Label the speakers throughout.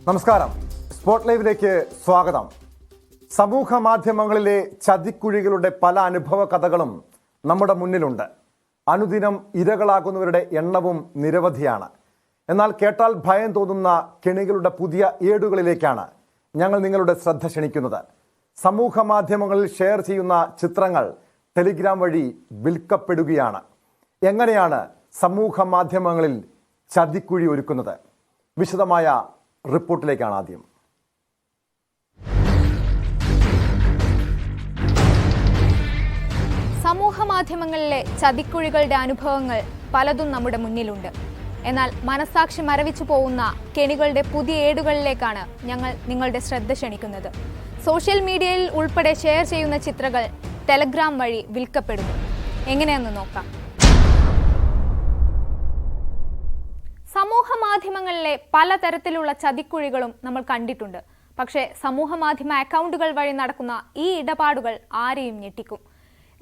Speaker 1: നമസ്കാരം. സ്പോട്ട് ലൈവിലേക്ക് സ്വാഗതം. സമൂഹ മാധ്യമങ്ങളിലെ ചതിക്കുഴികളുടെ പല അനുഭവ കഥകളും നമ്മുടെ മുന്നിലുണ്ട്. അനുദിനം ഇരകളാകുന്നവരുടെ എണ്ണവും നിരവധിയാണ്. എന്നാൽ കേട്ടാൽ ഭയം തോന്നുന്ന കെണികളുടെ പുതിയ ഏടുകളിലേക്കാണ് ഞങ്ങൾ നിങ്ങളുടെ ശ്രദ്ധ ക്ഷണിക്കുന്നത്. സമൂഹ മാധ്യമങ്ങളിൽ ഷെയർ ചെയ്യുന്ന ചിത്രങ്ങൾ ടെലിഗ്രാം വഴി വിൽക്കപ്പെടുകയാണ്. എങ്ങനെയാണ് സമൂഹ മാധ്യമങ്ങളിൽ ചതിക്കുഴി ഒരുക്കുന്നത്? വിശദമായ റിപ്പോർട്ടിലേക്കാണ് ആദ്യം.
Speaker 2: സമൂഹ മാധ്യമങ്ങളിലെ ചതിക്കുഴികളുടെ അനുഭവങ്ങൾ പലതും നമ്മുടെ മുന്നിലുണ്ട്. എന്നാൽ മനസാക്ഷി മരവിച്ചു പോകുന്ന കെണികളുടെ പുതിയ ഏടുകളിലേക്കാണ് ഞങ്ങൾ നിങ്ങളുടെ ശ്രദ്ധ ക്ഷണിക്കുന്നത്. സോഷ്യൽ മീഡിയയിൽ ഉൾപ്പെടെ ഷെയർ ചെയ്യുന്ന ചിത്രങ്ങൾ ടെലഗ്രാം വഴി വിൽക്കപ്പെടുന്നു. എങ്ങനെയെന്ന് നോക്കാം. സമൂഹ മാധ്യമങ്ങളിലെ പലതരത്തിലുള്ള ചതിക്കുഴികളും നമ്മൾ കണ്ടിട്ടുണ്ട്. പക്ഷേ സമൂഹ മാധ്യമ അക്കൗണ്ടുകൾ വഴി നടക്കുന്ന ഈ ഇടപാടുകൾ ആരെയും ഞെട്ടിക്കും.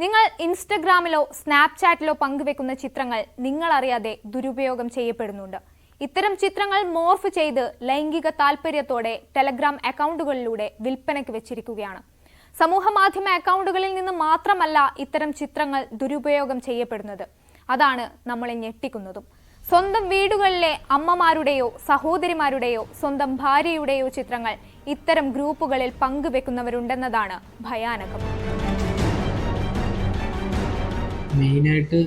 Speaker 2: നിങ്ങൾ ഇൻസ്റ്റഗ്രാമിലോ സ്നാപ്ചാറ്റിലോ പങ്കുവെക്കുന്ന ചിത്രങ്ങൾ നിങ്ങളറിയാതെ ദുരുപയോഗം ചെയ്യപ്പെടുന്നുണ്ട്. ഇത്തരം ചിത്രങ്ങൾ മോർഫ് ചെയ്ത് ലൈംഗിക താല്പര്യത്തോടെ ടെലഗ്രാം അക്കൗണ്ടുകളിലൂടെ വിൽപ്പനയ്ക്ക് വെച്ചിരിക്കുകയാണ്. സമൂഹ മാധ്യമ അക്കൗണ്ടുകളിൽ നിന്ന് മാത്രമല്ല ഇത്തരം ചിത്രങ്ങൾ ദുരുപയോഗം ചെയ്യപ്പെടുന്നത്. അതാണ് നമ്മളെ ഞെട്ടിക്കുന്നതും. സ്വന്തം വീടുകളിലെ അമ്മമാരുടെയോ സഹോദരിമാരുടെയോ സ്വന്തം ഭാര്യയുടെയോ ചിത്രങ്ങൾ ഇത്തരം ഗ്രൂപ്പുകളിൽ പങ്കുവെക്കുന്നവരുണ്ടെന്നതാണ് ഭയാനകം.
Speaker 3: മെയിനായിട്ട്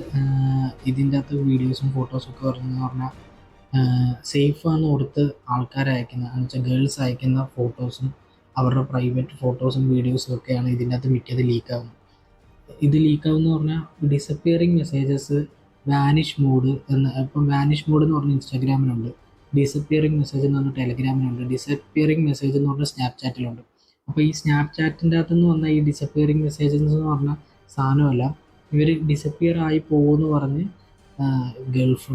Speaker 3: ഇതിൻ്റെ അകത്ത് വീഡിയോസും ഫോട്ടോസും ഒക്കെ പറഞ്ഞാൽ സേഫാന്ന് കൊടുത്ത് ആൾക്കാർ അയക്കുന്ന എന്ന് വെച്ചാൽ ഗേൾസ് അയക്കുന്ന ഫോട്ടോസും അവരുടെ പ്രൈവറ്റ് ഫോട്ടോസും വീഡിയോസും ഒക്കെയാണ് ഇതിൻ്റെ അകത്ത് മിക്കത് ലീക്കാവുന്നത്. ഇത് ലീക്കാവുന്ന പറഞ്ഞാൽ ഡിസപ്പിയറിങ് മെസ്സേജസ്, വാനിഷ് മോഡ് ഇപ്പം വാനിഷ് മോഡ് എന്ന് പറഞ്ഞാൽ ഇൻസ്റ്റാഗ്രാമിലുണ്ട്, ഡിസപ്പിയറിങ് മെസ്സേജ് എന്ന് പറഞ്ഞാൽ ടെലഗ്രാമിലുണ്ട്, ഡിസപ്പിയറിങ് മെസ്സേജ് എന്ന് പറഞ്ഞാൽ സ്നാപ്ചാറ്റിലുണ്ട്. അപ്പോൾ ഈ സ്നാപ്ചാറ്റിൻ്റെ അകത്തുനിന്ന് വന്ന ഈ ഡിസപ്പിയറിങ് മെസ്സേജസ് എന്ന് പറഞ്ഞാൽ സാധനമല്ല, ഇവർ ഡിസപ്പിയർ ആയി പോകുമെന്ന് പറഞ്ഞ്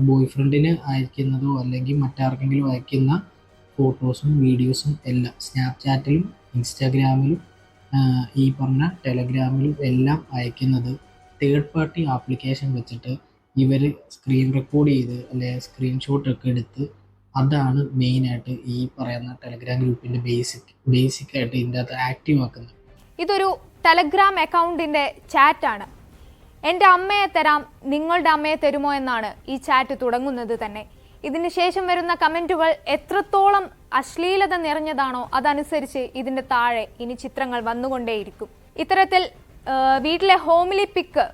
Speaker 3: ബോയ് ഫ്രണ്ടിന് അയക്കുന്നതോ അല്ലെങ്കിൽ മറ്റാർക്കെങ്കിലും അയക്കുന്ന ഫോട്ടോസും വീഡിയോസും എല്ലാം സ്നാപ്ചാറ്റിലും ഇൻസ്റ്റാഗ്രാമിലും ഈ പറഞ്ഞ ടെലഗ്രാമിലും എല്ലാം അയക്കുന്നത് തേർഡ് പാർട്ടി ആപ്ലിക്കേഷൻ വെച്ചിട്ട് ഇവർ സ്ക്രീൻ റെക്കോർഡ് ചെയ്ത് അല്ലെങ്കിൽ സ്ക്രീൻഷോട്ടൊക്കെ എടുത്ത് അതാണ് മെയിനായിട്ട് ഈ പറയുന്ന ടെലഗ്രാം ഗ്രൂപ്പിൻ്റെ ബേസിക്കായിട്ട് ഇതിൻ്റെ അകത്ത് ആക്റ്റീവ് ആക്കുന്നത്.
Speaker 2: ഇതൊരു ടെലഗ്രാം അക്കൗണ്ടിൻ്റെ ചാറ്റാണ്. എൻ്റെ അമ്മയെ തരാം, നിങ്ങളുടെ അമ്മയെ തരുമോ എന്നാണ് ഈ ചാറ്റ് തുടങ്ങുന്നത് തന്നെ. ഇതിന് ശേഷം വരുന്ന കമൻറ്റുകൾ എത്രത്തോളം അശ്ലീലത നിറഞ്ഞതാണോ അതനുസരിച്ച് ഇതിൻ്റെ താഴെ ഇനി ചിത്രങ്ങൾ വന്നുകൊണ്ടേയിരിക്കും. ഇത്തരത്തിൽ വീട്ടിലെ ഹോംലി പിക്ക്,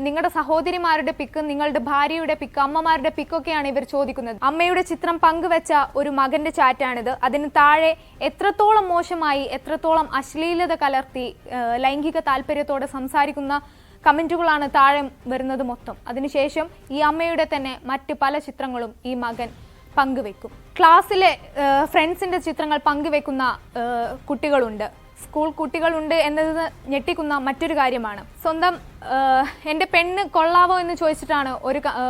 Speaker 2: നിങ്ങളുടെ സഹോദരിമാരുടെ പിക്ക്, നിങ്ങളുടെ ഭാര്യയുടെ പിക്ക്, അമ്മമാരുടെ പിക്കൊക്കെയാണ് ഇവർ ചോദിക്കുന്നത്. അമ്മയുടെ ചിത്രം പങ്കുവെച്ച ഒരു മകന്റെ ചാറ്റാണിത്. അതിന് താഴെ എത്രത്തോളം മോശമായി, എത്രത്തോളം അശ്ലീലത കലർത്തി ലൈംഗിക താല്പര്യത്തോടെ സംസാരിക്കുന്ന കമൻറ്റുകളാണ് താഴെ വരുന്നത് മൊത്തം. അതിനുശേഷം ഈ അമ്മയുടെ തന്നെ മറ്റ് പല ചിത്രങ്ങളും ഈ മകൻ പങ്കുവെക്കും. ക്ലാസ്സിലെ ഫ്രണ്ട്സിൻ്റെ ചിത്രങ്ങൾ പങ്കുവെക്കുന്ന കുട്ടികളുണ്ട്, സ്കൂൾ കുട്ടികളുണ്ട് എന്നത് ഞെട്ടിക്കുന്ന മറ്റൊരു കാര്യമാണ്. സ്വന്തം എൻ്റെ പെണ്ണ് കൊള്ളാവോ എന്ന് ചോദിച്ചിട്ടാണ്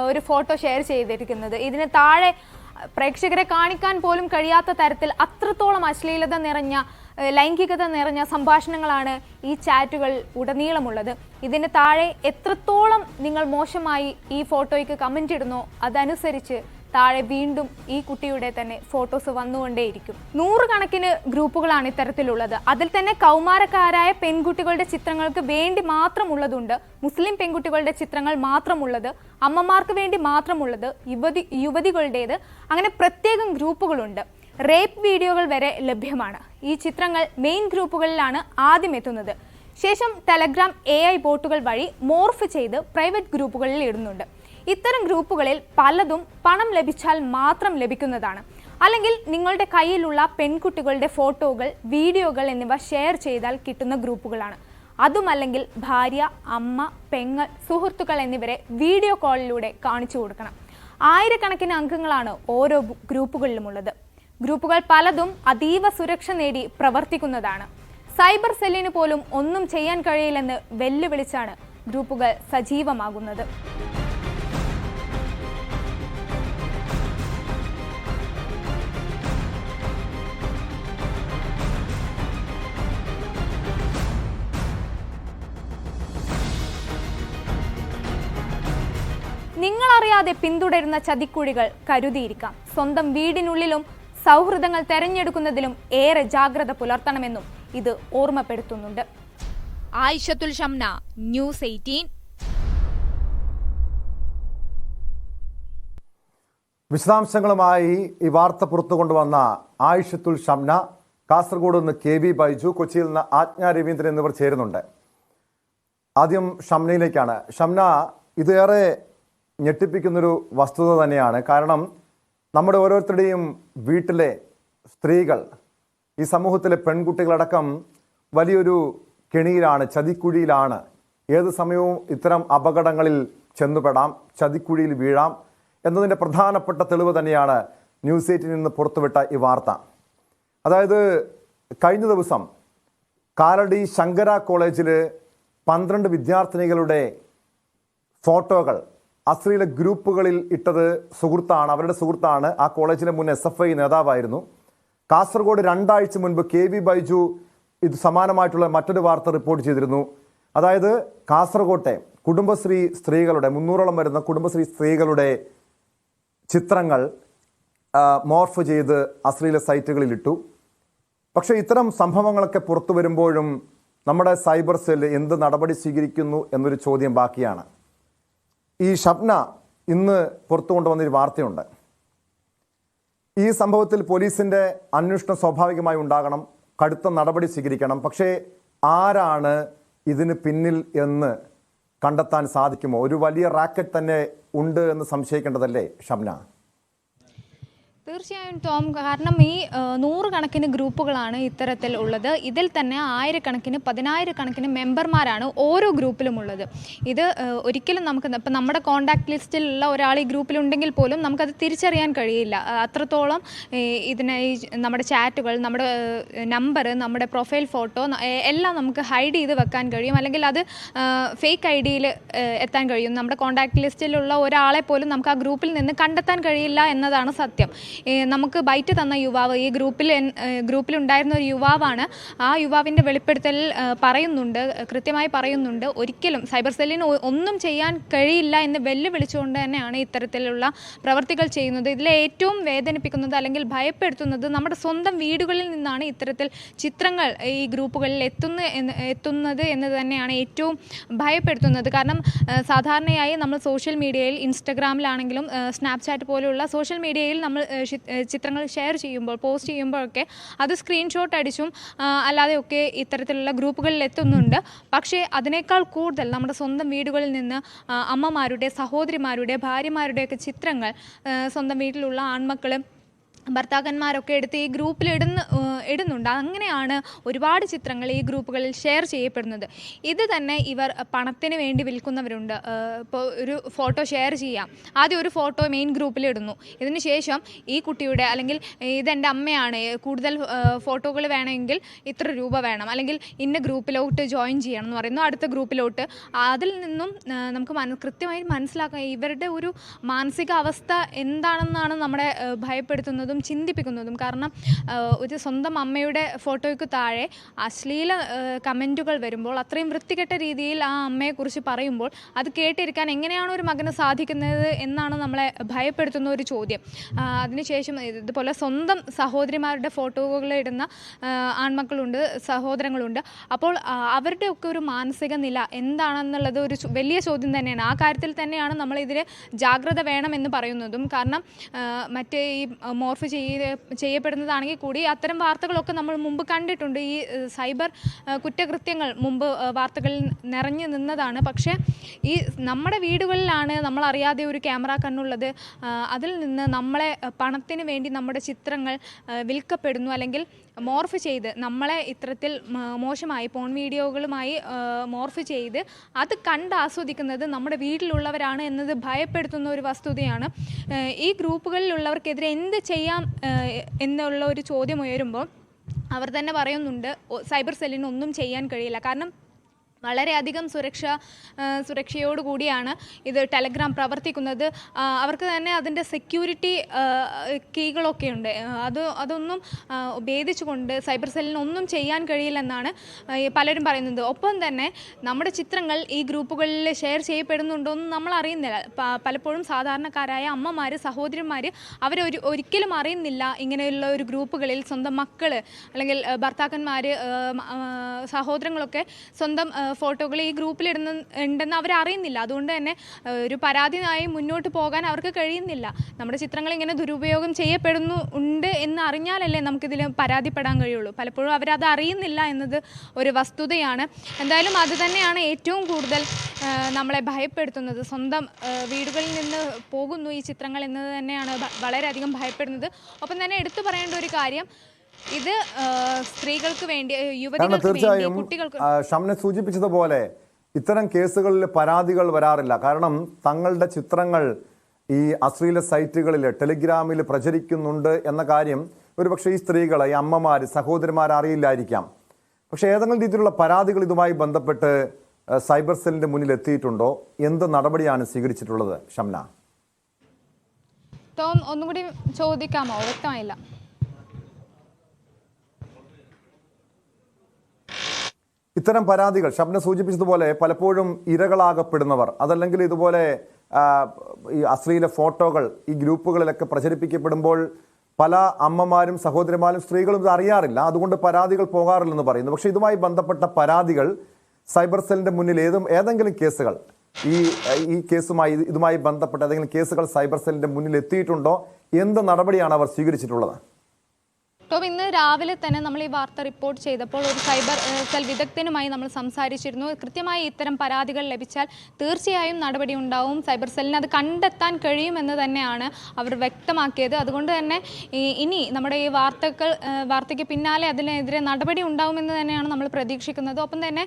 Speaker 2: ഒരു ഫോട്ടോ ഷെയർ ചെയ്തിരിക്കുന്നത്. ഇതിന് താഴെ പ്രേക്ഷകരെ കാണിക്കാൻ പോലും കഴിയാത്ത തരത്തിൽ അത്രത്തോളം അശ്ലീലത നിറഞ്ഞ, ലൈംഗികത നിറഞ്ഞ സംഭാഷണങ്ങളാണ് ഈ ചാറ്റുകൾ ഉടനീളമുള്ളത്. ഇതിന് താഴെ എത്രത്തോളം നിങ്ങൾ മോശമായി ഈ ഫോട്ടോയ്ക്ക് കമൻ്റ് ഇടുന്നോ അതനുസരിച്ച് താഴെ വീണ്ടും ഈ കുട്ടിയുടെ തന്നെ ഫോട്ടോസ് വന്നുകൊണ്ടേയിരിക്കും. 100 കണക്കിന് ഗ്രൂപ്പുകളാണ് ഇത്തരത്തിലുള്ളത്. അതിൽ തന്നെ കൗമാരക്കാരായ പെൺകുട്ടികളുടെ ചിത്രങ്ങൾക്ക് വേണ്ടി മാത്രമുള്ളതുണ്ട്, മുസ്ലിം പെൺകുട്ടികളുടെ ചിത്രങ്ങൾ മാത്രമുള്ളത്, അമ്മമാർക്ക് വേണ്ടി മാത്രമുള്ളത്, യുവതികളുടേത്, അങ്ങനെ പ്രത്യേകം ഗ്രൂപ്പുകളുണ്ട്. റേപ്പ് വീഡിയോകൾ വരെ ലഭ്യമാണ്. ഈ ചിത്രങ്ങൾ മെയിൻ ഗ്രൂപ്പുകളിലാണ് ആദ്യം എത്തുന്നത്. ശേഷം ടെലഗ്രാം AI ബോട്ടുകൾ വഴി മോർഫ് ചെയ്ത് പ്രൈവറ്റ് ഗ്രൂപ്പുകളിൽ ഇടുന്നുണ്ട്. ഇത്തരം ഗ്രൂപ്പുകളിൽ പലതും പണം ലഭിച്ചാൽ മാത്രം ലഭിക്കുന്നതാണ്. അല്ലെങ്കിൽ നിങ്ങളുടെ കയ്യിലുള്ള പെൺകുട്ടികളുടെ ഫോട്ടോകൾ, വീഡിയോകൾ എന്നിവ ഷെയർ ചെയ്താൽ കിട്ടുന്ന ഗ്രൂപ്പുകളാണ്. അതുമല്ലെങ്കിൽ ഭാര്യ, അമ്മ, പെങ്ങൾ, സുഹൃത്തുക്കൾ എന്നിവരെ വീഡിയോ കോളിലൂടെ കാണിച്ചു കൊടുക്കണം. ആയിരക്കണക്കിന് അംഗങ്ങളാണ് ഓരോ ഗ്രൂപ്പുകളിലുമുള്ളത്. ഗ്രൂപ്പുകൾ പലതും അതീവ സുരക്ഷ നേടി പ്രവർത്തിക്കുന്നതാണ്. സൈബർ സെല്ലിന് പോലും ഒന്നും ചെയ്യാൻ കഴിയില്ലെന്ന് വെല്ലുവിളിച്ചാണ് ഗ്രൂപ്പുകൾ സജീവമാകുന്നത്. നിങ്ങളറിയാതെ പിന്തുടരുന്ന ചതിക്കുഴികൾ കരുതിയിരിക്കാം. സ്വന്തം വീടിനുള്ളിലും സൗഹൃദങ്ങൾ തെരഞ്ഞെടുക്കുന്നതിലും ഏറെ ജാഗ്രത പുലർത്തണമെന്നും ഇത് ഓർമ്മപ്പെടുത്തുന്നുണ്ട്. ആയിഷത്തുൽ ഷംന, ന്യൂസ് 18.
Speaker 1: വിശദാംശങ്ങളുമായി ഈ വാർത്ത പുറത്തു കൊണ്ടുവന്ന ആയിഷത്തുൽ ഷംന, കാസർഗോഡ് നിന്ന് KB ബൈജു, കൊച്ചിയിൽ നിന്ന് ആജ്ഞ രവീന്ദ്രൻ എന്നിവർ ചേരുന്നുണ്ട്. ആദ്യം ഷംനയിലേക്കാണ്. ഷംന, ഇതേറെ ഞെട്ടിപ്പിക്കുന്നൊരു വസ്തുത തന്നെയാണ്. കാരണം നമ്മുടെ ഓരോരുത്തരുടെയും വീട്ടിലെ സ്ത്രീകൾ, ഈ സമൂഹത്തിലെ പെൺകുട്ടികളടക്കം വലിയൊരു കെണിയിലാണ്, ചതിക്കുഴിയിലാണ്. ഏത് സമയവും ഇത്തരം അപകടങ്ങളിൽ ചെന്നുപെടാം, ചതിക്കുഴിയിൽ വീഴാം എന്നതിൻ്റെ പ്രധാനപ്പെട്ട തെളിവ് തന്നെയാണ് ന്യൂസ് 18 നിന്ന് പുറത്തുവിട്ട ഈ വാർത്ത. അതായത് കഴിഞ്ഞ ദിവസം കാലടി ശങ്കര കോളേജിൽ 12 വിദ്യാർത്ഥിനികളുടെ ഫോട്ടോകൾ അശ്ലീല ഗ്രൂപ്പുകളിൽ ഇട്ടത് അവരുടെ സുഹൃത്താണ്. ആ കോളേജിലെ മുൻ SFI നേതാവായിരുന്നു. കാസർഗോഡ് 2 ആഴ്ച മുൻപ് KB ബൈജു ഇത് സമാനമായിട്ടുള്ള മറ്റൊരു വാർത്ത റിപ്പോർട്ട് ചെയ്തിരുന്നു. അതായത് കാസർഗോട്ടെ കുടുംബശ്രീ സ്ത്രീകളുടെ 300ഓളം വരുന്ന കുടുംബശ്രീ സ്ത്രീകളുടെ ചിത്രങ്ങൾ മോർഫ് ചെയ്ത് അശ്ലീല സൈറ്റുകളിൽ ഇട്ടു. പക്ഷേ ഇത്തരം സംഭവങ്ങളൊക്കെ പുറത്തു വരുമ്പോഴും നമ്മുടെ സൈബർ സെൽ എന്ത് നടപടി സ്വീകരിക്കുന്നു എന്നൊരു ചോദ്യം ബാക്കിയാണ്. ഈ ഷംന ഇന്ന് പുറത്തു കൊണ്ടുവന്നൊരു വാർത്തയുണ്ട്. ഈ സംഭവത്തിൽ പോലീസിൻ്റെ അന്വേഷണം സ്വാഭാവികമായി ഉണ്ടാകണം, കടുത്ത നടപടി സ്വീകരിക്കണം. പക്ഷേ ആരാണ് ഇതിന് പിന്നിൽ എന്ന് കണ്ടെത്താൻ സാധിക്കുമോ? ഒരു വലിയ റാക്കറ്റ് തന്നെ ഉണ്ട് എന്ന് സംശയിക്കേണ്ടതല്ലേ ഷംന?
Speaker 2: തീർച്ചയായും ടോം, കാരണം ഈ 100 കണക്കിന് ഗ്രൂപ്പുകളാണ് ഇത്തരത്തിൽ ഉള്ളത്. ഇതിൽ തന്നെ 1000-1000 മെമ്പർമാരാണ് ഓരോ ഗ്രൂപ്പിലും ഉള്ളത്. ഇത് ഒരിക്കലും നമുക്ക് ഇപ്പം നമ്മുടെ കോൺടാക്ട് ലിസ്റ്റിലുള്ള ഒരാൾ ഈ ഗ്രൂപ്പിലുണ്ടെങ്കിൽ പോലും നമുക്കത് തിരിച്ചറിയാൻ കഴിയില്ല. അത്രത്തോളം ഇതിനെ ഈ നമ്മുടെ ചാറ്റുകൾ, നമ്മുടെ നമ്പർ, നമ്മുടെ പ്രൊഫൈൽ ഫോട്ടോ എല്ലാം നമുക്ക് ഹൈഡ് ചെയ്ത് വെക്കാൻ കഴിയും, അല്ലെങ്കിൽ അത് ഫേക്ക് ഐഡിയിൽ എത്താൻ കഴിയും. നമ്മുടെ കോൺടാക്ട് ലിസ്റ്റിലുള്ള ഒരാളെ പോലും നമുക്ക് ആ ഗ്രൂപ്പിൽ നിന്ന് കണ്ടെത്താൻ കഴിയില്ല എന്നതാണ് സത്യം. നമുക്ക് ബൈറ്റ് തന്ന യുവാവ്, ഈ ഗ്രൂപ്പിലുണ്ടായിരുന്ന ഒരു യുവാവാണ്. ആ യുവാവിൻ്റെ വെളിപ്പെടുത്തൽ കൃത്യമായി പറയുന്നുണ്ട്, ഒരിക്കലും സൈബർ സെല്ലിന് ഒന്നും ചെയ്യാൻ കഴിയില്ല എന്ന് വെല്ലുവിളിച്ചുകൊണ്ട് തന്നെയാണ് ഇത്തരത്തിലുള്ള പ്രവർത്തികൾ ചെയ്യുന്നത്. ഇതിലെ ഏറ്റവും വേദനിപ്പിക്കുന്നത് അല്ലെങ്കിൽ ഭയപ്പെടുത്തുന്നത് നമ്മുടെ സ്വന്തം വീടുകളിൽ നിന്നാണ് ഇത്തരത്തിൽ ചിത്രങ്ങൾ ഈ ഗ്രൂപ്പുകളിൽ എത്തുന്നത് എന്ന് തന്നെയാണ് ഏറ്റവും ഭയപ്പെടുത്തുന്നത്. കാരണം സാധാരണയായി നമ്മൾ സോഷ്യൽ മീഡിയയിൽ, ഇൻസ്റ്റഗ്രാമിലാണെങ്കിലും സ്നാപ്ചാറ്റ് പോലെയുള്ള സോഷ്യൽ മീഡിയയിൽ നമ്മൾ ചിത്രങ്ങൾ ഷെയർ ചെയ്യുമ്പോൾ, പോസ്റ്റ് ചെയ്യുമ്പോഴൊക്കെ അത് സ്ക്രീൻഷോട്ട് അടിച്ചും അല്ലാതെയൊക്കെ ഇത്തരത്തിലുള്ള ഗ്രൂപ്പുകളിൽ എത്തുന്നുണ്ട്. പക്ഷേ അതിനേക്കാൾ കൂടുതൽ നമ്മുടെ സ്വന്തം വീടുകളിൽ നിന്ന് അമ്മമാരുടെ, സഹോദരിമാരുടെ, ഭാര്യമാരുടെയൊക്കെ ചിത്രങ്ങൾ സ്വന്തം വീട്ടിലുള്ള ആൺമക്കളും ഭർത്താക്കന്മാരൊക്കെ എടുത്ത് ഈ ഗ്രൂപ്പിൽ ഇടുന്നുണ്ട്. അങ്ങനെയാണ് ഒരുപാട് ചിത്രങ്ങൾ ഈ ഗ്രൂപ്പുകളിൽ ഷെയർ ചെയ്യപ്പെടുന്നത്. ഇത് തന്നെ ഇവർ പണത്തിന് വേണ്ടി വിൽക്കുന്നവരുണ്ട്. ഇപ്പോൾ ഒരു ഫോട്ടോ ഷെയർ ചെയ്യാം, ആദ്യം ഒരു ഫോട്ടോ മെയിൻ ഗ്രൂപ്പിൽ ഇടുന്നു, ഇതിന് ശേഷം ഈ കുട്ടിയുടെ, അല്ലെങ്കിൽ ഇതെൻ്റെ അമ്മയാണ്, കൂടുതൽ ഫോട്ടോകൾ വേണമെങ്കിൽ ഇത്ര രൂപ വേണം, അല്ലെങ്കിൽ ഇന്ന ഗ്രൂപ്പിലോട്ട് ജോയിൻ ചെയ്യണം എന്ന് പറയുന്നു, അടുത്ത ഗ്രൂപ്പിലോട്ട്. അതിൽ നിന്നും നമുക്ക് കൃത്യമായി മനസ്സിലാക്കാം ഇവരുടെ ഒരു മാനസികാവസ്ഥ എന്താണെന്നാണ് നമ്മളെ ഭയപ്പെടുത്തുന്നത്, ചിന്തിപ്പിക്കുന്നതും. കാരണം ഒരു സ്വന്തം അമ്മയുടെ ഫോട്ടോയ്ക്ക് താഴെ അശ്ലീല കമൻറ്റുകൾ വരുമ്പോൾ, അത്രയും വൃത്തികെട്ട രീതിയിൽ ആ അമ്മയെക്കുറിച്ച് പറയുമ്പോൾ അത് കേട്ടിരിക്കാൻ എങ്ങനെയാണ് ഒരു മകന് സാധിക്കുന്നത് എന്നാണ് നമ്മളെ ഭയപ്പെടുത്തുന്ന ഒരു ചോദ്യം. അതിനുശേഷം ഇതുപോലെ സ്വന്തം സഹോദരിമാരുടെ ഫോട്ടോകൾ ഇടുന്ന ആൺമക്കളുണ്ട്, സഹോദരങ്ങളുണ്ട്. അപ്പോൾ അവരുടെയൊക്കെ ഒരു മാനസിക നില എന്താണെന്നുള്ളത് ഒരു വലിയ ചോദ്യം തന്നെയാണ്. ആ കാര്യത്തിൽ തന്നെയാണ് നമ്മളിതിൽ ജാഗ്രത വേണമെന്ന് പറയുന്നതും. കാരണം മറ്റേ ഈ മോർഫ് ചെയ്യപ്പെടുന്നതാണെങ്കിൽ കൂടി അത്തരം വാർത്തകളൊക്കെ നമ്മൾ മുമ്പ് കണ്ടിട്ടുണ്ട്. ഈ സൈബർ കുറ്റകൃത്യങ്ങൾ മുമ്പ് വാർത്തകളിൽ നിറഞ്ഞു നിന്നതാണ്. പക്ഷേ ഈ നമ്മുടെ വീടുകളിലാണ് നമ്മളറിയാതെ ഒരു ക്യാമറ കണ്ണുള്ളത്. അതിൽ നിന്ന് നമ്മളെ പണത്തിന് വേണ്ടി നമ്മുടെ ചിത്രങ്ങൾ വിൽക്കപ്പെടുന്നു, അല്ലെങ്കിൽ മോർഫ് ചെയ്ത് നമ്മളെ ഇത്തരത്തിൽ മോശമായി പോൺ വീഡിയോകളുമായി മോർഫ് ചെയ്ത് അത് കണ്ട് ആസ്വദിക്കുന്നത് നമ്മുടെ വീട്ടിലുള്ളവരാണ് എന്നത് ഭയപ്പെടുത്തുന്ന ഒരു വസ്തുതയാണ്. ഈ ഗ്രൂപ്പുകളിലുള്ളവർക്കെതിരെ എന്ത് ചെയ്യാം എന്നുള്ള ഒരു ചോദ്യം ഉയരുമ്പോൾ അവർ തന്നെ പറയുന്നുണ്ട്, സൈബർ സെല്ലിന് ഒന്നും ചെയ്യാൻ കഴിയില്ല. കാരണം വളരെയധികം സുരക്ഷയോടുകൂടിയാണ് ഇത് ടെലഗ്രാം പ്രവർത്തിക്കുന്നത്. അവർക്ക് തന്നെ അതിൻ്റെ സെക്യൂരിറ്റി കീകളൊക്കെ ഉണ്ട്. അതൊന്നും ഭേദിച്ചുകൊണ്ട് സൈബർ സെല്ലിന് ഒന്നും ചെയ്യാൻ കഴിയില്ലെന്നാണ് പലരും പറയുന്നത്. ഒപ്പം തന്നെ നമ്മുടെ ചിത്രങ്ങൾ ഈ ഗ്രൂപ്പുകളിൽ ഷെയർ ചെയ്യപ്പെടുന്നുണ്ടോയെന്ന് നമ്മൾ അറിയുന്നില്ല. പലപ്പോഴും സാധാരണക്കാരായ അമ്മമാർ, സഹോദരന്മാർ ഒരിക്കലും അറിയുന്നില്ല ഇങ്ങനെയുള്ള ഒരു ഗ്രൂപ്പുകളിൽ സ്വന്തം മക്കൾ അല്ലെങ്കിൽ ഭർത്താക്കന്മാർ, സഹോദരങ്ങളൊക്കെ സ്വന്തം ഫോട്ടോകൾ ഈ ഗ്രൂപ്പിലിടുന്നുണ്ടെന്ന് അവരറിയുന്നില്ല. അതുകൊണ്ട് തന്നെ ഒരു പരാതിയായി മുന്നോട്ട് പോകാൻ അവർക്ക് കഴിയുന്നില്ല. നമ്മുടെ ചിത്രങ്ങൾ ഇങ്ങനെ ദുരുപയോഗം ചെയ്യപ്പെടുന്നുണ്ട് എന്ന് അറിഞ്ഞാലല്ലേ നമുക്കിതിൽ പരാതിപ്പെടാൻ കഴിയുള്ളൂ. പലപ്പോഴും അവരത് അറിയുന്നില്ല എന്നത് ഒരു വസ്തുതയാണ്. എന്തായാലും അത് തന്നെയാണ് ഏറ്റവും കൂടുതൽ നമ്മളെ ഭയപ്പെടുത്തുന്നത്. സ്വന്തം വീടുകളിൽ നിന്ന് പോകുന്നു ഈ ചിത്രങ്ങൾ എന്നത് തന്നെയാണ് വളരെയധികം ഭയപ്പെടുന്നത്. ഒപ്പം തന്നെ എടുത്തു പറയേണ്ട ഒരു കാര്യം, ഇത് സ്ത്രീകൾക്ക് വേണ്ടി, യുവതികൾക്ക് വേണ്ടി, കുട്ടികൾക്ക്.
Speaker 1: ഷംന സൂചിപ്പിച്ചതുപോലെ ഇത്തരം കേസുകളിൽ പരാതികൾ വരാറില്ല. കാരണം തങ്ങളുടെ ചിത്രങ്ങൾ ഈ അശ്ലീല സൈറ്റുകളിൽ, ടെലിഗ്രാമിൽ പ്രചരിക്കുന്നുണ്ട് എന്ന കാര്യം ഒരുപക്ഷെ ഈ സ്ത്രീകൾ, ഈ അമ്മമാർ, സഹോദരിമാർ അറിയില്ലായിരിക്കാം. പക്ഷെ ഏതെങ്കിലും രീതിയിലുള്ള പരാതികൾ ഇതുമായി ബന്ധപ്പെട്ട് സൈബർ സെല്ലിന്റെ മുന്നിൽ എത്തിയിട്ടുണ്ടോ? എന്ത് നടപടിയാണ് സ്വീകരിച്ചിട്ടുള്ളത് ഷംന?
Speaker 2: ടോം, ഒന്നുകൂടി ചോദിക്കാമോ? വ്യക്തമായില്ല.
Speaker 1: ഇത്തരം പരാതികൾ ഷംന സൂചിപ്പിച്ചതുപോലെ പലപ്പോഴും ഇരകളാകപ്പെടുന്നവർ, അതല്ലെങ്കിൽ ഇതുപോലെ ഈ അശ്ലീല ഫോട്ടോകൾ ഈ ഗ്രൂപ്പുകളിലൊക്കെ പ്രചരിപ്പിക്കപ്പെടുമ്പോൾ പല അമ്മമാരും, സഹോദരിമാരും, സ്ത്രീകളും ഇത് അറിയാറില്ല. അതുകൊണ്ട് പരാതികൾ പോകാറില്ലെന്ന് പറയുന്നു. പക്ഷേ ഇതുമായി ബന്ധപ്പെട്ട പരാതികൾ സൈബർ സെല്ലിന്റെ മുന്നിൽ ഏതെങ്കിലും കേസുകൾ, ഈ കേസുമായി ഇതുമായി ബന്ധപ്പെട്ട ഏതെങ്കിലും കേസുകൾ സൈബർ സെല്ലിന്റെ മുന്നിൽ എത്തിയിട്ടുണ്ടോ? എന്ത് നടപടിയാണ് അവർ സ്വീകരിച്ചിട്ടുള്ളത്?
Speaker 2: ടോം, ഇന്ന് രാവിലെ തന്നെ നമ്മൾ ഈ വാർത്ത റിപ്പോർട്ട് ചെയ്തപ്പോൾ ഒരു സൈബർ സെൽ വിദഗ്ധനുമായി നമ്മൾ സംസാരിച്ചിരുന്നു. കൃത്യമായി ഇത്തരം പരാതികൾ ലഭിച്ചാൽ തീർച്ചയായും നടപടി ഉണ്ടാവും. സൈബർ സെല്ലിന് അത് കണ്ടെത്താൻ കഴിയുമെന്ന് തന്നെയാണ് അവർ വ്യക്തമാക്കിയത്. അതുകൊണ്ട് തന്നെ ഇനി നമ്മുടെ ഈ വാർത്തയ്ക്ക് പിന്നാലെ അതിനെതിരെ നടപടി ഉണ്ടാവുമെന്ന് തന്നെയാണ് നമ്മൾ പ്രതീക്ഷിക്കുന്നത്. ഒപ്പം തന്നെ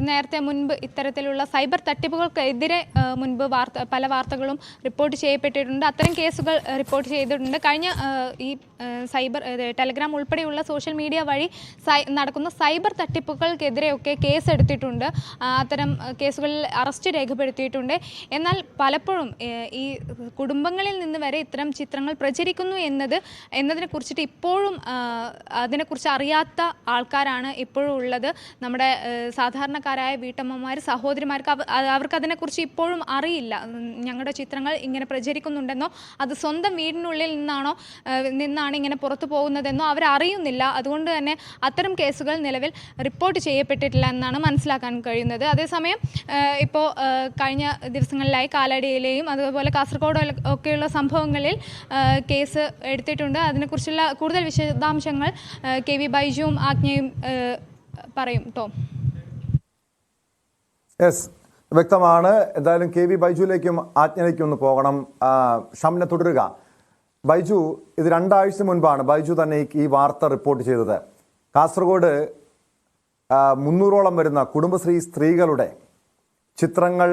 Speaker 2: നേരത്തെ മുൻപ് ഇത്തരത്തിലുള്ള സൈബർ തട്ടിപ്പുകൾക്കെതിരെ മുൻപ് പല വാർത്തകളും റിപ്പോർട്ട് ചെയ്യപ്പെട്ടിട്ടുണ്ട്. അത്തരം കേസുകൾ റിപ്പോർട്ട് ചെയ്തിട്ടുണ്ട്. കഴിഞ്ഞ ഈ ടെലഗ്രാം ഉൾപ്പെടെയുള്ള സോഷ്യൽ മീഡിയ വഴി നടക്കുന്ന സൈബർ തട്ടിപ്പുകൾക്കെതിരെയൊക്കെ കേസ് എടുത്തിട്ടുണ്ട്. അത്തരം കേസുകളിൽ അറസ്റ്റ് രേഖപ്പെടുത്തിയിട്ടുണ്ട്. എന്നാൽ പലപ്പോഴും ഈ കുടുംബങ്ങളിൽ നിന്ന് വരെ ഇത്തരം ചിത്രങ്ങൾ പ്രചരിക്കുന്നു എന്നതിനെ കുറിച്ചിട്ട് ഇപ്പോഴും അതിനെക്കുറിച്ച് അറിയാത്ത ആൾക്കാരാണ് ഇപ്പോഴും ഉള്ളത്. നമ്മുടെ സാധാരണക്കാരായ വീട്ടമ്മമാർ, സഹോദരിമാർക്ക് അവർക്ക് അതിനെക്കുറിച്ച് ഇപ്പോഴും അറിയില്ല. ഞങ്ങളുടെ ചിത്രങ്ങൾ ഇങ്ങനെ പ്രചരിക്കുന്നുണ്ടെന്നോ അത് സ്വന്തം വീടിനുള്ളിൽ നിന്നാണ് ഇങ്ങനെ പുറത്തു പോകുന്നതെന്നോ അവരറിയുന്നില്ല. അതുകൊണ്ട് തന്നെ അത്തരം കേസുകൾ നിലവിൽ റിപ്പോർട്ട് ചെയ്യപ്പെട്ടിട്ടില്ല എന്നാണ് മനസ്സിലാക്കാൻ കഴിയുന്നത്. അതേസമയം ഇപ്പോൾ കഴിഞ്ഞ ദിവസങ്ങളിലായി കാലടിയിലെയും അതുപോലെ കാസർഗോഡ് ഒക്കെയുള്ള സംഭവങ്ങളിൽ കേസ് എടുത്തിട്ടുണ്ട്. അതിനെക്കുറിച്ചുള്ള കൂടുതൽ വിശദാംശങ്ങൾ KV ബൈജുവും ആജ്ഞയും പറയും. ടോം,
Speaker 1: യെസ്, വ്യക്തമാണ്. എന്തായാലും KV ബൈജുവിലേക്കും ആജ്ഞയിലേക്കും ഒന്ന് പോകണം. ഷംന തുടരുക. ബൈജു, ഇത് 2 ആഴ്ച മുൻപാണ് ബൈജു തന്നെ ഈ വാർത്ത റിപ്പോർട്ട് ചെയ്തത്. കാസർഗോഡ് 300ഓളം വരുന്ന കുടുംബശ്രീ സ്ത്രീകളുടെ ചിത്രങ്ങൾ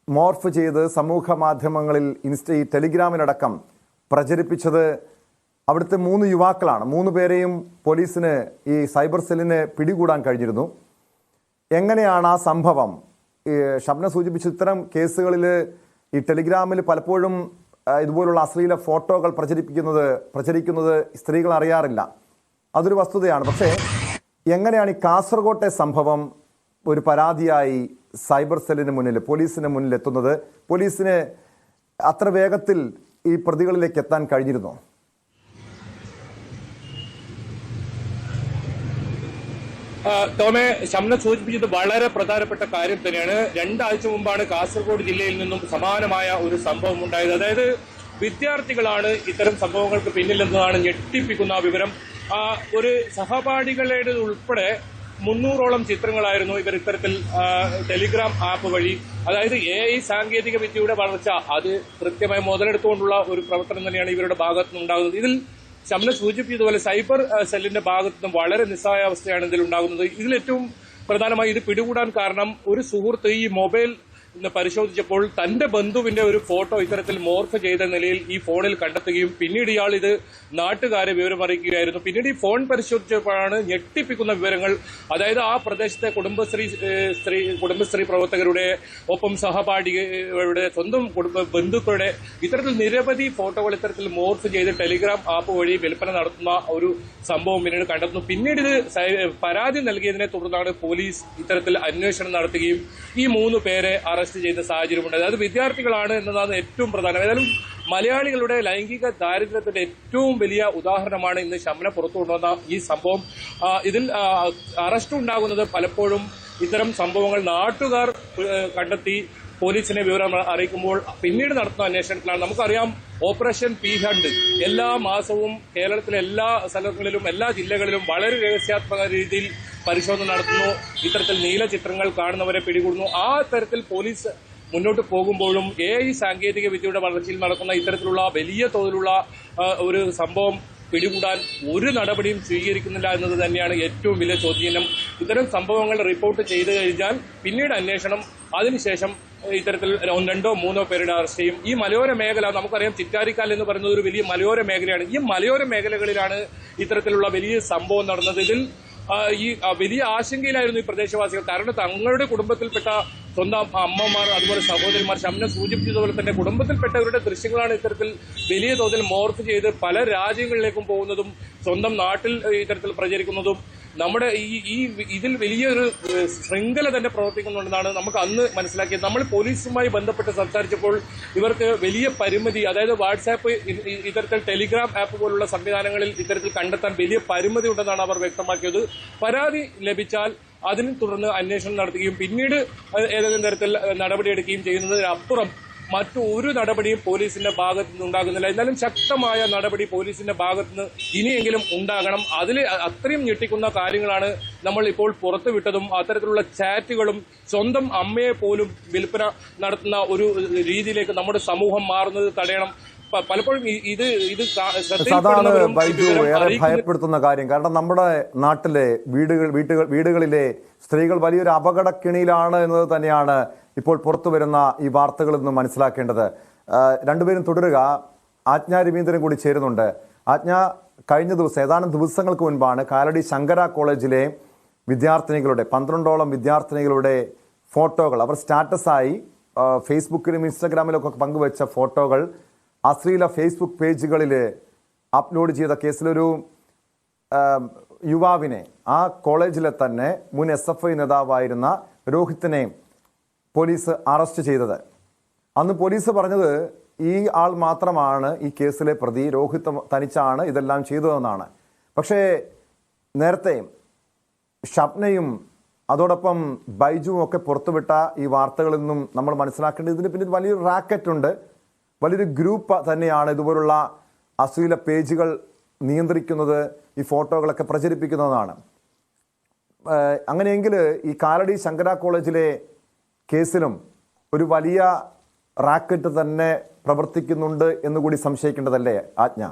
Speaker 1: മോർഫ് ചെയ്ത് സമൂഹ മാധ്യമങ്ങളിൽ ഈ ടെലിഗ്രാമിലടക്കം പ്രചരിപ്പിച്ചത് അവിടുത്തെ 3 യുവാക്കളാണ്. 3 പേരെയും പോലീസിന്, ഈ സൈബർ സെല്ലിന് പിടികൂടാൻ കഴിഞ്ഞിരുന്നു. എങ്ങനെയാണ് ആ സംഭവം? ഷംന സൂചിപ്പിച്ച ഇത്തരം കേസുകളിൽ ഈ ടെലിഗ്രാമിൽ പലപ്പോഴും ഇതുപോലുള്ള അശ്ലീല ഫോട്ടോകൾ പ്രചരിക്കുന്നത് സ്ത്രീകൾ അറിയാറില്ല. അതൊരു വസ്തുതയാണ്. പക്ഷേ എങ്ങനെയാണ് ഈ കാസർഗോട്ടെ സംഭവം ഒരു പരാതിയായി സൈബർ സെല്ലിന് മുന്നിൽ, പോലീസിന് മുന്നിൽ എത്തുന്നത്? പോലീസിന് അത്ര വേഗത്തിൽ ഈ പ്രതികളിലേക്ക് എത്താൻ കഴിഞ്ഞിരുന്നോ?
Speaker 4: ടോമെ, ഷംന സൂചിപ്പിച്ചത് വളരെ പ്രധാനപ്പെട്ട കാര്യം തന്നെയാണ്. 2 ആഴ്ച മുമ്പാണ് കാസർഗോഡ് ജില്ലയിൽ നിന്നും സമാനമായ ഒരു സംഭവം ഉണ്ടായത്. അതായത് വിദ്യാർത്ഥികളാണ് ഇത്തരം സംഭവങ്ങൾക്ക് പിന്നിലെന്നതാണ് ഞെട്ടിപ്പിക്കുന്ന വിവരം. ഒരു സഹപാഠികളുടെ ഉൾപ്പെടെ 300ഓളം ചിത്രങ്ങളായിരുന്നു ഇവർ ഇത്തരത്തിൽ ടെലിഗ്രാം ആപ്പ് വഴി, അതായത് AI സാങ്കേതിക വിദ്യയുടെ വളർച്ച അത് കൃത്യമായി മുതലെടുത്തുകൊണ്ടുള്ള ഒരു പ്രവർത്തനം തന്നെയാണ് ഇവരുടെ ഭാഗത്തു നിന്നുണ്ടാകുന്നത്. ഇതിൽ ഷംന സൂചിപ്പിച്ചതുപോലെ സൈബർ സെല്ലിന്റെ ഭാഗത്തു നിന്നും വളരെ നിസ്സഹായാവസ്ഥയാണ് ഇതിൽ ഉണ്ടാകുന്നത്. ഇതിലേറ്റവും പ്രധാനമായി ഇത് പിടികൂടാൻ കാരണം ഒരു സുഹൃത്ത് ഈ മൊബൈൽ ഇന്ന് പരിശോധിച്ചപ്പോൾ തന്റെ ബന്ധുവിന്റെ ഒരു ഫോട്ടോ ഇത്തരത്തിൽ മോർഫ് ചെയ്ത നിലയിൽ ഈ ഫോണിൽ കണ്ടെത്തുകയും പിന്നീട് ഇയാൾ ഇത് നാട്ടുകാരെ വിവരമറിയിക്കുകയായിരുന്നു. പിന്നീട് ഈ ഫോൺ പരിശോധിച്ചപ്പോഴാണ് ഞെട്ടിപ്പിക്കുന്ന വിവരങ്ങൾ. അതായത് ആ പ്രദേശത്തെ കുടുംബശ്രീ പ്രവർത്തകരുടെ ഒപ്പം സഹപാഠികളുടെ സ്വന്തം ബന്ധുക്കളുടെ ഇത്തരത്തിൽ നിരവധി ഫോട്ടോകൾ ഇത്തരത്തിൽ മോർഫ് ചെയ്ത് ടെലിഗ്രാം ആപ്പ് വഴി വിൽപ്പന നടത്തുന്ന ഒരു സംഭവം പിന്നീട് കണ്ടെത്തുന്നു. പിന്നീട് ഇത് പരാതി നൽകിയതിനെ തുടർന്നാണ് പോലീസ് ഇത്തരത്തിൽ അന്വേഷണം നടത്തുകയും ഈ 3 പേരെ അറസ്റ്റ് ചെയ്ത സാഹചര്യമുണ്ട്. അതായത് വിദ്യാർത്ഥികളാണ് എന്നതാണ് ഏറ്റവും പ്രധാനം. ഏതായാലും മലയാളികളുടെ ലൈംഗിക ദാരിദ്ര്യത്തിന്റെ ഏറ്റവും വലിയ ഉദാഹരണമാണ് ഇന്ന് ഷംന പുറത്തു കൊണ്ടുവന്ന ഈ സംഭവം. ഇതിൽ അറസ്റ്റ് ഉണ്ടാകുന്നത് പലപ്പോഴും ഇത്തരം സംഭവങ്ങൾ നാട്ടുകാർ കണ്ടെത്തി പോലീസിനെ വിവരം അറിയിക്കുമ്പോൾ പിന്നീട് നടത്തുന്ന അന്വേഷണത്തിലാണ്. നമുക്കറിയാം, ഓപ്പറേഷൻ പി ഹണ്ട് എല്ലാ മാസവും കേരളത്തിലെ എല്ലാ സ്ഥലങ്ങളിലും എല്ലാ ജില്ലകളിലും വളരെ രഹസ്യാത്മക രീതിയിൽ പരിശോധന നടത്തുന്നു. ഇത്തരത്തിൽ നീല ചിത്രങ്ങൾ കാണുന്നവരെ പിടികൂടുന്നു. ആ തരത്തിൽ പോലീസ് മുന്നോട്ട് പോകുമ്പോഴും AI സാങ്കേതിക വിദ്യയുടെ വളർച്ചയിൽ നടക്കുന്ന ഇത്തരത്തിലുള്ള വലിയ തോതിലുള്ള ഒരു സംഭവം പിടികൂടാൻ ഒരു നടപടിയും സ്വീകരിക്കുന്നില്ല എന്നത് തന്നെയാണ് ഏറ്റവും വലിയ ചോദ്യം. ഇത്തരം സംഭവങ്ങൾ റിപ്പോർട്ട് ചെയ്തു കഴിഞ്ഞാൽ പിന്നീട് അന്വേഷണം, അതിനുശേഷം ഇത്തരത്തിൽ 2-3 പേരുടെ അറസ്റ്റ് ചെയ്യും. ഈ മലയോര മേഖല നമുക്കറിയാം, ചിറ്റാരിക്കാൽ എന്ന് പറയുന്നത് ഒരു വലിയ മലയോര മേഖലയാണ്. ഈ മലയോര മേഖലകളിലാണ് ഇത്തരത്തിലുള്ള വലിയ സംഭവം നടന്നത്. ഇതിൽ ഈ വലിയ ആശങ്കയിലായിരുന്നു ഈ പ്രദേശവാസികൾ. കാരണം തങ്ങളുടെ കുടുംബത്തിൽപ്പെട്ട സ്വന്തം അമ്മമാർ, അതുപോലെ സഹോദരിമാർ, ഷംന സൂചിപ്പിച്ചതുപോലെ തന്നെ കുടുംബത്തിൽപ്പെട്ടവരുടെ ദൃശ്യങ്ങളാണ് ഇത്തരത്തിൽ വലിയ തോതിൽ മോർഫ് ചെയ്ത് പല രാജ്യങ്ങളിലേക്കും പോകുന്നതും സ്വന്തം നാട്ടിൽ ഇത്തരത്തിൽ പ്രചരിക്കുന്നതും. നമ്മുടെ ഇതിൽ വലിയൊരു ശൃംഖല തന്നെ പ്രവർത്തിക്കുന്നുണ്ടെന്നാണ് നമുക്ക് അന്ന് മനസ്സിലാക്കിയത്. നമ്മൾ പോലീസുമായി ബന്ധപ്പെട്ട് സംസാരിച്ചപ്പോൾ ഇവർക്ക് വലിയ പരിമിതി, അതായത് വാട്സാപ്പ്, ഇത്തരത്തിൽ ടെലിഗ്രാം ആപ്പ് പോലുള്ള സംവിധാനങ്ങളിൽ ഇത്തരത്തിൽ കണ്ടെത്താൻ വലിയ പരിമിതി ഉണ്ടെന്നാണ് അവർ വ്യക്തമാക്കിയത്. പരാതി ലഭിച്ചാൽ അതിനെ തുടർന്ന് അന്വേഷണം നടത്തുകയും പിന്നീട് ഏതെങ്കിലും തരത്തിൽ നടപടിയെടുക്കുകയും ചെയ്യുന്നതിനപ്പുറം മറ്റൊരു നടപടിയും പോലീസിന്റെ ഭാഗത്തു നിന്ന് ഉണ്ടാകുന്നില്ല. എന്നാലും ശക്തമായ നടപടി പോലീസിന്റെ ഭാഗത്തു നിന്ന് ഇനിയെങ്കിലും ഉണ്ടാകണം. അതിൽ അത്രയും ഞെട്ടിക്കുന്ന കാര്യങ്ങളാണ് നമ്മൾ ഇപ്പോൾ പുറത്തുവിട്ടതും. അത്തരത്തിലുള്ള ചാറ്റുകളും സ്വന്തം അമ്മയെ പോലും വിൽപ്പന നടത്തുന്ന ഒരു രീതിയിലേക്ക് നമ്മുടെ സമൂഹം മാറുന്നത് തടയണം. പലപ്പോഴും
Speaker 1: അതാണ് ബൈജു ഏറെ ഭയപ്പെടുത്തുന്ന കാര്യം. കാരണം നമ്മുടെ നാട്ടിലെ വീടുകളിലെ സ്ത്രീകൾ വലിയൊരു അപകടക്കിണിയിലാണ് എന്നത് തന്നെയാണ് ഇപ്പോൾ പുറത്തു വരുന്ന ഈ വാർത്തകളിൽ നിന്ന് മനസ്സിലാക്കേണ്ടത്. രണ്ടുപേരും തുടരുക. ആജ്ഞ രവീന്ദ്രൻ കൂടി ചേരുന്നുണ്ട്. ആജ്ഞ, കഴിഞ്ഞ ദിവസം ഏതാനും ദിവസങ്ങൾക്ക് മുൻപാണ് കാലടി ശങ്കര കോളേജിലെ വിദ്യാർത്ഥിനികളുടെ 12ഓളം വിദ്യാർത്ഥിനികളുടെ ഫോട്ടോകൾ അവർ സ്റ്റാറ്റസായി ഫേസ്ബുക്കിലും ഇൻസ്റ്റഗ്രാമിലൊക്കെ പങ്കുവച്ച ഫോട്ടോകൾ അശ്ലീല ഫേസ്ബുക്ക് പേജുകളിൽ അപ്ലോഡ് ചെയ്ത കേസിലൊരു യുവാവിനെ, ആ കോളേജിലെ തന്നെ മുൻ SFI നേതാവായിരുന്ന രോഹിത്തിനെ പോലീസ് അറസ്റ്റ് ചെയ്തത്. അന്ന് പോലീസ് പറഞ്ഞത് ഈ ആൾ മാത്രമാണ് ഈ കേസിലെ പ്രതി, രോഹിത് തനിച്ചാണ് ഇതെല്ലാം ചെയ്തതെന്നാണ്. പക്ഷേ നേരത്തെ ഷംനയും അതോടൊപ്പം ബൈജുവും ഒക്കെ പുറത്തുവിട്ട ഈ വാർത്തകളിൽ നിന്നും നമ്മൾ മനസ്സിലാക്കേണ്ടത് ഇതിന് പിന്നിൽ വലിയൊരു റാക്കറ്റ് ഉണ്ട്, വലിയൊരു ഗ്രൂപ്പ് തന്നെയാണ് ഇതുപോലുള്ള അശ്ലീല പേജുകൾ നിയന്ത്രിക്കുന്നത്, ഈ ഫോട്ടോകളൊക്കെ പ്രചരിപ്പിക്കുന്നതാണ്. അങ്ങനെയെങ്കിൽ ഈ കാലടി ശങ്കര കോളേജിലെ കേസിലും ഒരു വലിയ റാക്കറ്റ് തന്നെ പ്രവർത്തിക്കുന്നുണ്ട് എന്നുകൂടി സംശയിക്കേണ്ടതല്ലേ ആജ്ഞ?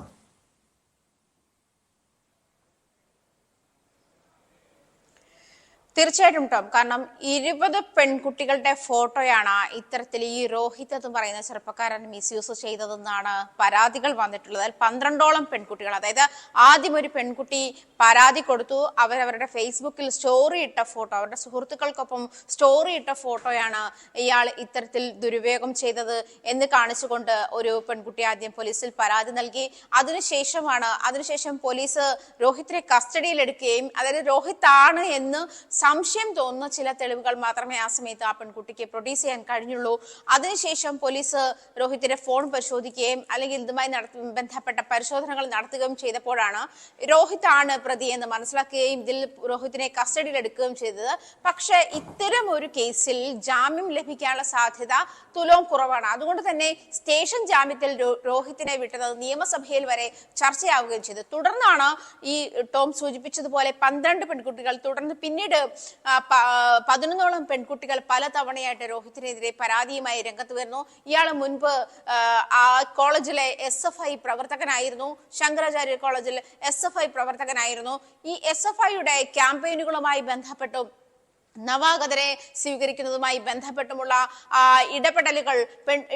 Speaker 5: തീർച്ചയായിട്ടും ടോം, കാരണം 20 പെൺകുട്ടികളുടെ ഫോട്ടോയാണ് ഇത്തരത്തിൽ ഈ രോഹിത് എന്ന് പറയുന്ന ചെറുപ്പക്കാരൻ മിസ്യൂസ് ചെയ്തതെന്നാണ് പരാതികൾ വന്നിട്ടുള്ളത്. അതിൽ 12ഓളം പെൺകുട്ടികൾ, അതായത് ആദ്യം ഒരു പെൺകുട്ടി പരാതി കൊടുത്തു, അവരവരുടെ ഫേസ്ബുക്കിൽ സ്റ്റോറി ഇട്ട ഫോട്ടോ, അവരുടെ സുഹൃത്തുക്കൾക്കൊപ്പം സ്റ്റോറി ഇട്ട ഫോട്ടോയാണ് ഇയാൾ ഇത്തരത്തിൽ ദുരുപയോഗം ചെയ്തത് എന്ന് കാണിച്ചുകൊണ്ട് ഒരു പെൺകുട്ടി ആദ്യം പോലീസിൽ പരാതി നൽകി. അതിനുശേഷം പോലീസ് രോഹിത്തിനെ കസ്റ്റഡിയിലെടുക്കുകയും, അതായത് രോഹിത് ആണ് എന്ന് സംശയം തോന്നുന്ന ചില തെളിവുകൾ മാത്രമേ ആ സമയത്ത് ആ പെൺകുട്ടിക്ക് പ്രൊഡ്യൂസ് ചെയ്യാൻ കഴിഞ്ഞുള്ളൂ. അതിനുശേഷം പോലീസ് രോഹിത്തിന്റെ ഫോൺ പരിശോധിക്കുകയും അല്ലെങ്കിൽ ഇതുമായി ബന്ധപ്പെട്ട പരിശോധനകൾ നടത്തുകയും ചെയ്തപ്പോഴാണ് രോഹിത് ആണ് പ്രതി എന്ന് മനസ്സിലാക്കുകയും ഇതിൽ രോഹിത്തിനെ കസ്റ്റഡിയിൽ എടുക്കുകയും ചെയ്തത്. പക്ഷെ ഇത്തരം ഒരു കേസിൽ ജാമ്യം ലഭിക്കാനുള്ള സാധ്യത തുലോം കുറവാണ്. അതുകൊണ്ട് തന്നെ സ്റ്റേഷൻ ജാമ്യത്തിൽ രോഹിത്തിനെ വിട്ടത് നിയമസഭയിൽ വരെ ചർച്ചയാവുകയും ചെയ്തു. തുടർന്നാണ് ഈ ടോം സൂചിപ്പിച്ചതുപോലെ 12 പെൺകുട്ടികൾ, തുടർന്ന് പിന്നീട് 11ഓളം പെൺകുട്ടികൾ പല തവണയായിട്ട് രോഹിത്തിനെതിരെ പരാതിയുമായി രംഗത്ത് വരുന്നു. ഇയാൾ മുൻപ് ആ കോളേജിലെ SFI പ്രവർത്തകനായിരുന്നു, ശങ്കരാചാര്യ കോളേജിൽ SFI പ്രവർത്തകനായിരുന്നു. ഈ SFIയുടെ ക്യാമ്പയിനുകളുമായി ബന്ധപ്പെട്ടും നവാഗതരെ സ്വീകരിക്കുന്നതുമായി ബന്ധപ്പെട്ടുമുള്ള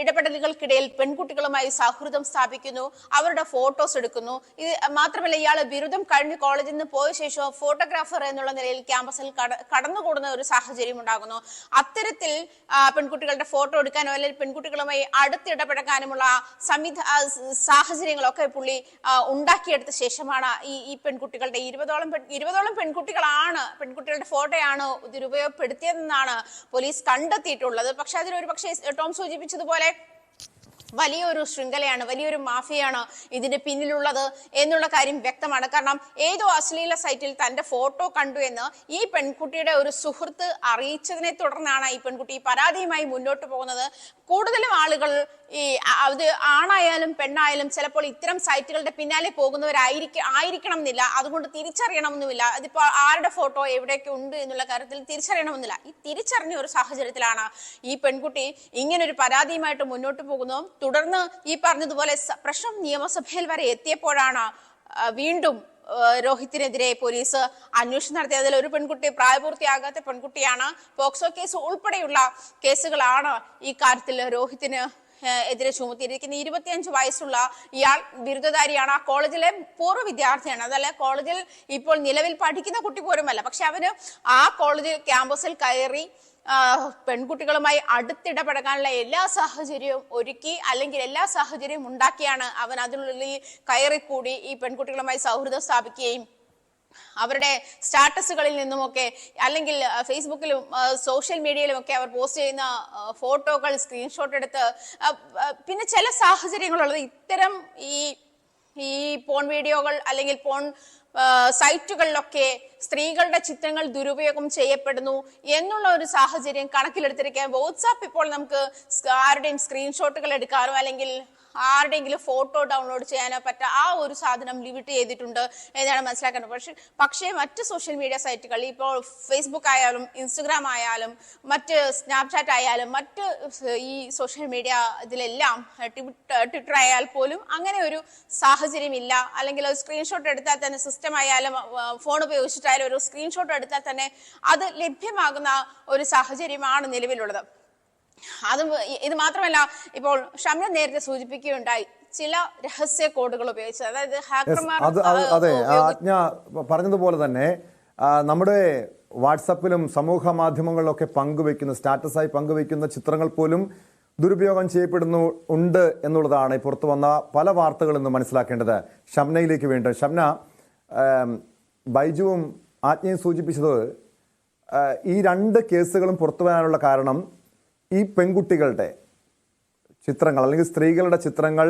Speaker 5: ഇടപെടലുകൾക്കിടയിൽ പെൺകുട്ടികളുമായി സൗഹൃദം സ്ഥാപിക്കുന്നു, അവരുടെ ഫോട്ടോസ് എടുക്കുന്നു. ഇത് മാത്രമല്ല, ഇയാൾ ബിരുദം കഴിഞ്ഞ് കോളേജിൽ നിന്ന് പോയ ശേഷം ഫോട്ടോഗ്രാഫർ എന്നുള്ള നിലയിൽ ക്യാമ്പസിൽ കടന്നുകൂടുന്ന ഒരു സാഹചര്യം ഉണ്ടാകുന്നു. അത്തരത്തിൽ പെൺകുട്ടികളുടെ ഫോട്ടോ എടുക്കാനോ അല്ലെങ്കിൽ പെൺകുട്ടികളുമായി അടുത്തിടപഴകാനുമുള്ള സാഹചര്യങ്ങളൊക്കെ പുള്ളി ഉണ്ടാക്കിയെടുത്ത ശേഷമാണ് ഈ പെൺകുട്ടികളുടെ 20ഓളം പെൺകുട്ടികളുടെ ഫോട്ടോയാണ് ഉപയോഗപ്പെടുത്തിയതെന്നാണ് പോലീസ് കണ്ടെത്തിയിട്ടുള്ളത്. പക്ഷെ പക്ഷേ ടോം സൂചിപ്പിച്ചതുപോലെ വലിയൊരു ശൃംഖലയാണ്, വലിയൊരു മാഫിയാണ് ഇതിന്റെ പിന്നിലുള്ളത് എന്നുള്ള കാര്യം വ്യക്തമാണ്. കാരണം ഏതോ അശ്ലീല സൈറ്റിൽ തന്റെ ഫോട്ടോ കണ്ടു എന്ന് ഈ പെൺകുട്ടിയുടെ ഒരു സുഹൃത്ത് അറിയിച്ചതിനെ തുടർന്നാണ് ഈ പെൺകുട്ടി പരാതിയുമായി മുന്നോട്ട് പോകുന്നത്. കൂടുതലും ആളുകൾ അത് ആണായാലും പെണ്ണായാലും ചിലപ്പോൾ ഇത്തരം സൈറ്റുകളുടെ പിന്നാലെ പോകുന്നവരായിരിക്കണം എന്നില്ല. അതുകൊണ്ട് തിരിച്ചറിയണമെന്നുമില്ല. അതിപ്പോ ആരുടെ ഫോട്ടോ എവിടെയൊക്കെ ഉണ്ട് എന്നുള്ള കാര്യത്തിൽ തിരിച്ചറിയണമെന്നില്ല. ഈ തിരിച്ചറിഞ്ഞ ഒരു സാഹചര്യത്തിലാണ് ഈ പെൺകുട്ടി ഇങ്ങനൊരു പരാതിയുമായിട്ട് മുന്നോട്ട് പോകുന്നു. തുടർന്ന് ഈ പറഞ്ഞതുപോലെ പ്രശ്നം നിയമസഭയിൽ വരെ എത്തിയപ്പോഴാണ് വീണ്ടും രോഹിത്തിനെതിരെ പോലീസ് അന്വേഷണം നടത്തിയത്. അതിൽ ഒരു പെൺകുട്ടി പ്രായപൂർത്തിയാകാത്ത പെൺകുട്ടിയാണ്. പോക്സോ കേസ് ഉൾപ്പെടെയുള്ള കേസുകളാണ് ഈ കാര്യത്തിൽ രോഹിത്തിന് എതിരെ ചുമത്തിയിരിക്കുന്ന. 25 വയസ്സുള്ള ഇയാൾ ബിരുദധാരിയാണ്. ആ കോളേജിലെ പൂർവ്വ വിദ്യാർത്ഥിയാണ്. അതല്ല, കോളേജിൽ ഇപ്പോൾ നിലവിൽ പഠിക്കുന്ന കുട്ടി പോലുമല്ല. പക്ഷെ അവന് ആ കോളേജിൽ ക്യാമ്പസിൽ കയറി പെൺകുട്ടികളുമായി അടുത്തിടപഴകാനുള്ള എല്ലാ സാഹചര്യവും ഒരുക്കി, അല്ലെങ്കിൽ എല്ലാ സാഹചര്യവും ഉണ്ടാക്കിയാണ് അവൻ അതിനുള്ളിൽ കയറിക്കൂടി ഈ പെൺകുട്ടികളുമായി സൗഹൃദം സ്ഥാപിക്കുകയും അവരുടെ സ്റ്റാറ്റസുകളിൽ നിന്നുമൊക്കെ അല്ലെങ്കിൽ ഫേസ്ബുക്കിലും സോഷ്യൽ മീഡിയയിലും ഒക്കെ അവർ പോസ്റ്റ് ചെയ്യുന്ന ഫോട്ടോകൾ സ്ക്രീൻഷോട്ട് എടുത്ത് പിന്നെ ചില സാഹചര്യങ്ങളുള്ളത് ഇത്തരം ഈ പോൺ വീഡിയോകൾ അല്ലെങ്കിൽ പോൺ സൈറ്റുകളിലൊക്കെ സ്ത്രീകളുടെ ചിത്രങ്ങൾ ദുരുപയോഗം ചെയ്യപ്പെടുന്നു എന്നുള്ള ഒരു സാഹചര്യം കണക്കിലെടുത്തിരിക്കാൻ വാട്സാപ്പ് ഇപ്പോൾ നമുക്ക് ആരുടെയും സ്ക്രീൻഷോട്ടുകൾ എടുക്കാനോ അല്ലെങ്കിൽ ആരുടെയെങ്കിലും ഫോട്ടോ ഡൗൺലോഡ് ചെയ്യാനോ ആ ഒരു സാധനം ലിമിറ്റ് ചെയ്തിട്ടുണ്ട് എന്നാണ് മനസ്സിലാക്കുന്നത്. പക്ഷേ മറ്റ് സോഷ്യൽ മീഡിയ സൈറ്റുകൾ ഇപ്പോൾ ഫേസ്ബുക്ക് ആയാലും ഇൻസ്റ്റഗ്രാം ആയാലും മറ്റ് സ്നാപ്ചാറ്റ് ആയാലും മറ്റ് ഈ സോഷ്യൽ മീഡിയ ഇതിലെല്ലാം ട്വിറ്റർ ആയാൽ പോലും അങ്ങനെ ഒരു സാഹചര്യം ഇല്ല. അല്ലെങ്കിൽ ഒരു സ്ക്രീൻഷോട്ട് എടുത്താൽ തന്നെ സിസ്റ്റം ആയാലും ഫോൺ ഉപയോഗിച്ചിട്ടായാലും ഒരു സ്ക്രീൻഷോട്ട് എടുത്താൽ തന്നെ അത് ലഭ്യമാകുന്ന ഒരു സാഹചര്യമാണ് നിലവിലുള്ളത്. ഇത് മാത്രമല്ല, ഇപ്പോൾ ഷംന നേരത്തെ സൂചിപ്പിക്കുകയുണ്ടായി ചില രഹസ്യ കോഡുകൾ ഉപയോഗിച്ചത്, അതായത് ഹാക്കർമാർ
Speaker 1: അതെ ആജ്ഞ പറഞ്ഞതുപോലെ തന്നെ നമ്മുടെ വാട്സപ്പിലും സമൂഹ മാധ്യമങ്ങളിലൊക്കെ സ്റ്റാറ്റസായി പങ്കുവെക്കുന്ന ചിത്രങ്ങൾ പോലും ദുരുപയോഗം ഉണ്ട് എന്നുള്ളതാണ് പുറത്തു വന്ന പല വാർത്തകളിൽ നിന്ന് മനസ്സിലാക്കേണ്ടത്. ഷംനയിലേക്ക് വേണ്ടി ഷംന, ബൈജുവും ആജ്ഞയും സൂചിപ്പിച്ചത് ഈ 2 കേസുകളും പുറത്തു വരാനുള്ള കാരണം ഈ പെൺകുട്ടികളുടെ ചിത്രങ്ങൾ അല്ലെങ്കിൽ സ്ത്രീകളുടെ ചിത്രങ്ങൾ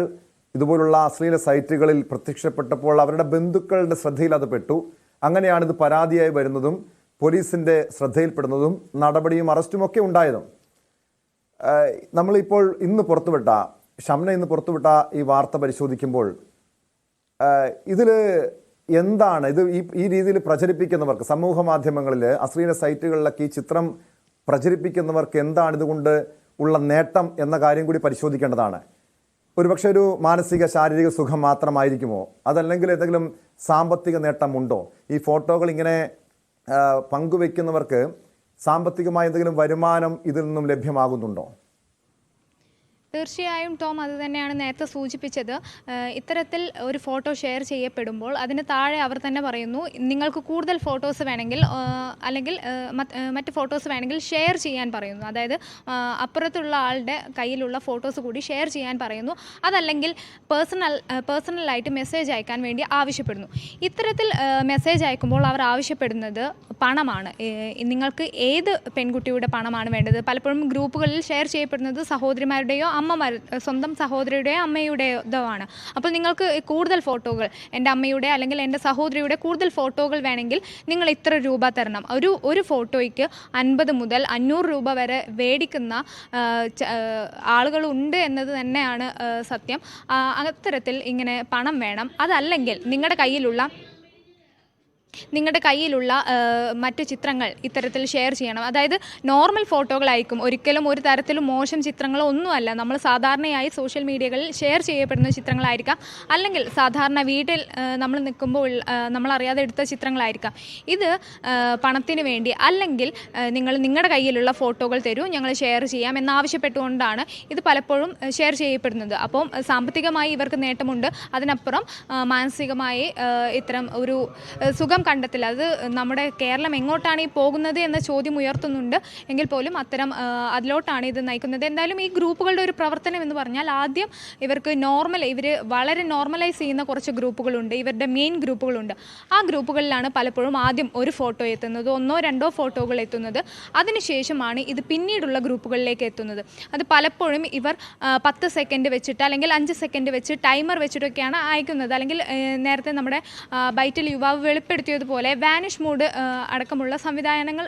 Speaker 1: ഇതുപോലുള്ള അശ്ലീല സൈറ്റുകളിൽ പ്രത്യക്ഷപ്പെട്ടപ്പോൾ അവരുടെ ബന്ധുക്കളുടെ ശ്രദ്ധയിൽ അത് പെട്ടു. അങ്ങനെയാണ് ഇത് പരാതിയായി വരുന്നതും പോലീസിൻ്റെ ശ്രദ്ധയിൽപ്പെടുന്നതും നടപടിയും അറസ്റ്റും ഒക്കെ ഉണ്ടായതും. നമ്മളിപ്പോൾ ഷംന ഇന്ന് പുറത്തുവിട്ട ഈ വാർത്ത പരിശോധിക്കുമ്പോൾ ഇതിൽ എന്താണ് ഈ രീതിയിൽ പ്രചരിപ്പിക്കുന്നവർക്ക്, സമൂഹ മാധ്യമങ്ങളിൽ അശ്ലീല സൈറ്റുകളിലൊക്കെ ഈ ചിത്രം പ്രചരിപ്പിക്കുന്നവർക്ക് എന്താണ് ഇതുകൊണ്ട് ഉള്ള നേട്ടം എന്ന കാര്യം കൂടി പരിശോധിക്കേണ്ടതാണ്. ഒരുപക്ഷെ ഒരു മാനസിക ശാരീരിക സുഖം മാത്രമായിരിക്കുമോ, അതല്ലെങ്കിൽ എന്തെങ്കിലും സാമ്പത്തിക നേട്ടമുണ്ടോ? ഈ ഫോട്ടോകൾ ഇങ്ങനെ പങ്കുവെക്കുന്നവർക്ക് സാമ്പത്തികമായ എന്തെങ്കിലും വരുമാനം ഇതിൽ നിന്നും ലഭ്യമാകുന്നുണ്ടോ?
Speaker 2: തീർച്ചയായും ടോം അത് തന്നെയാണ് നേരത്തെ സൂചിപ്പിച്ചത്. ഇത്തരത്തിൽ ഒരു ഫോട്ടോ ഷെയർ ചെയ്യപ്പെടുമ്പോൾ അതിന് താഴെ അവർ തന്നെ പറയുന്നു, നിങ്ങൾക്ക് കൂടുതൽ ഫോട്ടോസ് വേണമെങ്കിൽ അല്ലെങ്കിൽ മറ്റ് ഫോട്ടോസ് വേണമെങ്കിൽ ഷെയർ ചെയ്യാൻ പറയുന്നു. അപ്പുറത്തുള്ള ആളുടെ കയ്യിലുള്ള ഫോട്ടോസ് കൂടി ഷെയർ ചെയ്യാൻ പറയുന്നു. അതല്ലെങ്കിൽ പേഴ്സണലായിട്ട് മെസ്സേജ് അയക്കാൻ വേണ്ടി ആവശ്യപ്പെടുന്നു. ഇത്തരത്തിൽ മെസ്സേജ് അയക്കുമ്പോൾ അവർ ആവശ്യപ്പെടുന്നത് പണമാണ്. നിങ്ങൾക്ക് ഏത് പെൺകുട്ടിയുടെ പണമാണ് വേണ്ടത്? പലപ്പോഴും ഗ്രൂപ്പുകളിൽ ഷെയർ ചെയ്യപ്പെടുന്നത് സഹോദരിമാരുടെയോ സ്വന്തം സഹോദരിയുടെയോ അമ്മയുടെയോ ആണ്. അപ്പോൾ നിങ്ങൾക്ക് കൂടുതൽ ഫോട്ടോകൾ, എൻ്റെ അമ്മയുടെ അല്ലെങ്കിൽ എൻ്റെ സഹോദരിയുടെ കൂടുതൽ ഫോട്ടോകൾ വേണമെങ്കിൽ നിങ്ങൾ ഇത്ര രൂപ തരണം. ഒരു ഫോട്ടോയ്ക്ക് 50 മുതൽ 500 രൂപ വരെ മേടിക്കുന്ന ആളുകളുണ്ട് എന്നത് തന്നെയാണ് സത്യം. അത്തരത്തിൽ ഇങ്ങനെ പണം വേണം. അതല്ലെങ്കിൽ നിങ്ങളുടെ കയ്യിലുള്ള നിങ്ങളുടെ കയ്യിലുള്ള മറ്റ് ചിത്രങ്ങൾ ഇത്തരത്തിൽ ഷെയർ ചെയ്യണം. അതായത് നോർമൽ ഫോട്ടോകളായിരിക്കും, ഒരിക്കലും ഒരു തരത്തിലും മോശം ചിത്രങ്ങളോ ഒന്നുമല്ല. നമ്മൾ സാധാരണയായി സോഷ്യൽ മീഡിയകളിൽ ഷെയർ ചെയ്യപ്പെടുന്ന ചിത്രങ്ങളായിരിക്കാം, അല്ലെങ്കിൽ സാധാരണ വീട്ടിൽ നമ്മൾ നിൽക്കുമ്പോൾ നമ്മളറിയാതെ എടുത്ത ചിത്രങ്ങളായിരിക്കാം. ഇത് പണത്തിന് വേണ്ടി അല്ലെങ്കിൽ നിങ്ങൾ നിങ്ങളുടെ കയ്യിലുള്ള ഫോട്ടോകൾ തരൂ, ഞങ്ങൾ ഷെയർ ചെയ്യാം എന്നാവശ്യപ്പെട്ടുകൊണ്ടാണ് ഇത് പലപ്പോഴും ഷെയർ ചെയ്യപ്പെടുന്നത്. അപ്പം സാമ്പത്തികമായി ഇവർക്ക് നേട്ടമുണ്ട്, അതിനപ്പുറം മാനസികമായി ഇത്തരം ഒരു സുഖം കണ്ടെത്തില്ല. അത് നമ്മുടെ കേരളം എങ്ങോട്ടാണ് ഈ പോകുന്നത് എന്ന ചോദ്യം ഉയർത്തുന്നുണ്ട്. എങ്കിൽ പോലും അതിലോട്ടാണ് ഇത് നയിക്കുന്നത്. എന്തായാലും ഈ ഗ്രൂപ്പുകളുടെ ഒരു പ്രവർത്തനം എന്ന് പറഞ്ഞാൽ, ആദ്യം ഇവർക്ക് ഇവർ വളരെ നോർമലൈസ് ചെയ്യുന്ന കുറച്ച് ഗ്രൂപ്പുകളുണ്ട്, ഇവരുടെ മെയിൻ ഗ്രൂപ്പുകളുണ്ട്. ആ ഗ്രൂപ്പുകളിലാണ് പലപ്പോഴും ആദ്യം ഒരു ഫോട്ടോ എത്തുന്നത്, 1-2 ഫോട്ടോകൾ എത്തുന്നത്. അതിനുശേഷമാണ് ഇത് പിന്നീടുള്ള ഗ്രൂപ്പുകളിലേക്ക് എത്തുന്നത്. അത് പലപ്പോഴും ഇവർ 10 സെക്കൻഡ് വെച്ചിട്ട് അല്ലെങ്കിൽ 5 സെക്കൻഡ് വെച്ച് ടൈമർ വെച്ചിട്ടൊക്കെയാണ് അയക്കുന്നത്. അല്ലെങ്കിൽ നേരത്തെ നമ്മുടെ ബൈറ്റിൽ യുവാവ് വെളിപ്പെടുത്തിയതുപോലെ വാനിഷ് മോഡ് അടക്കമുള്ള സംവിധാനങ്ങൾ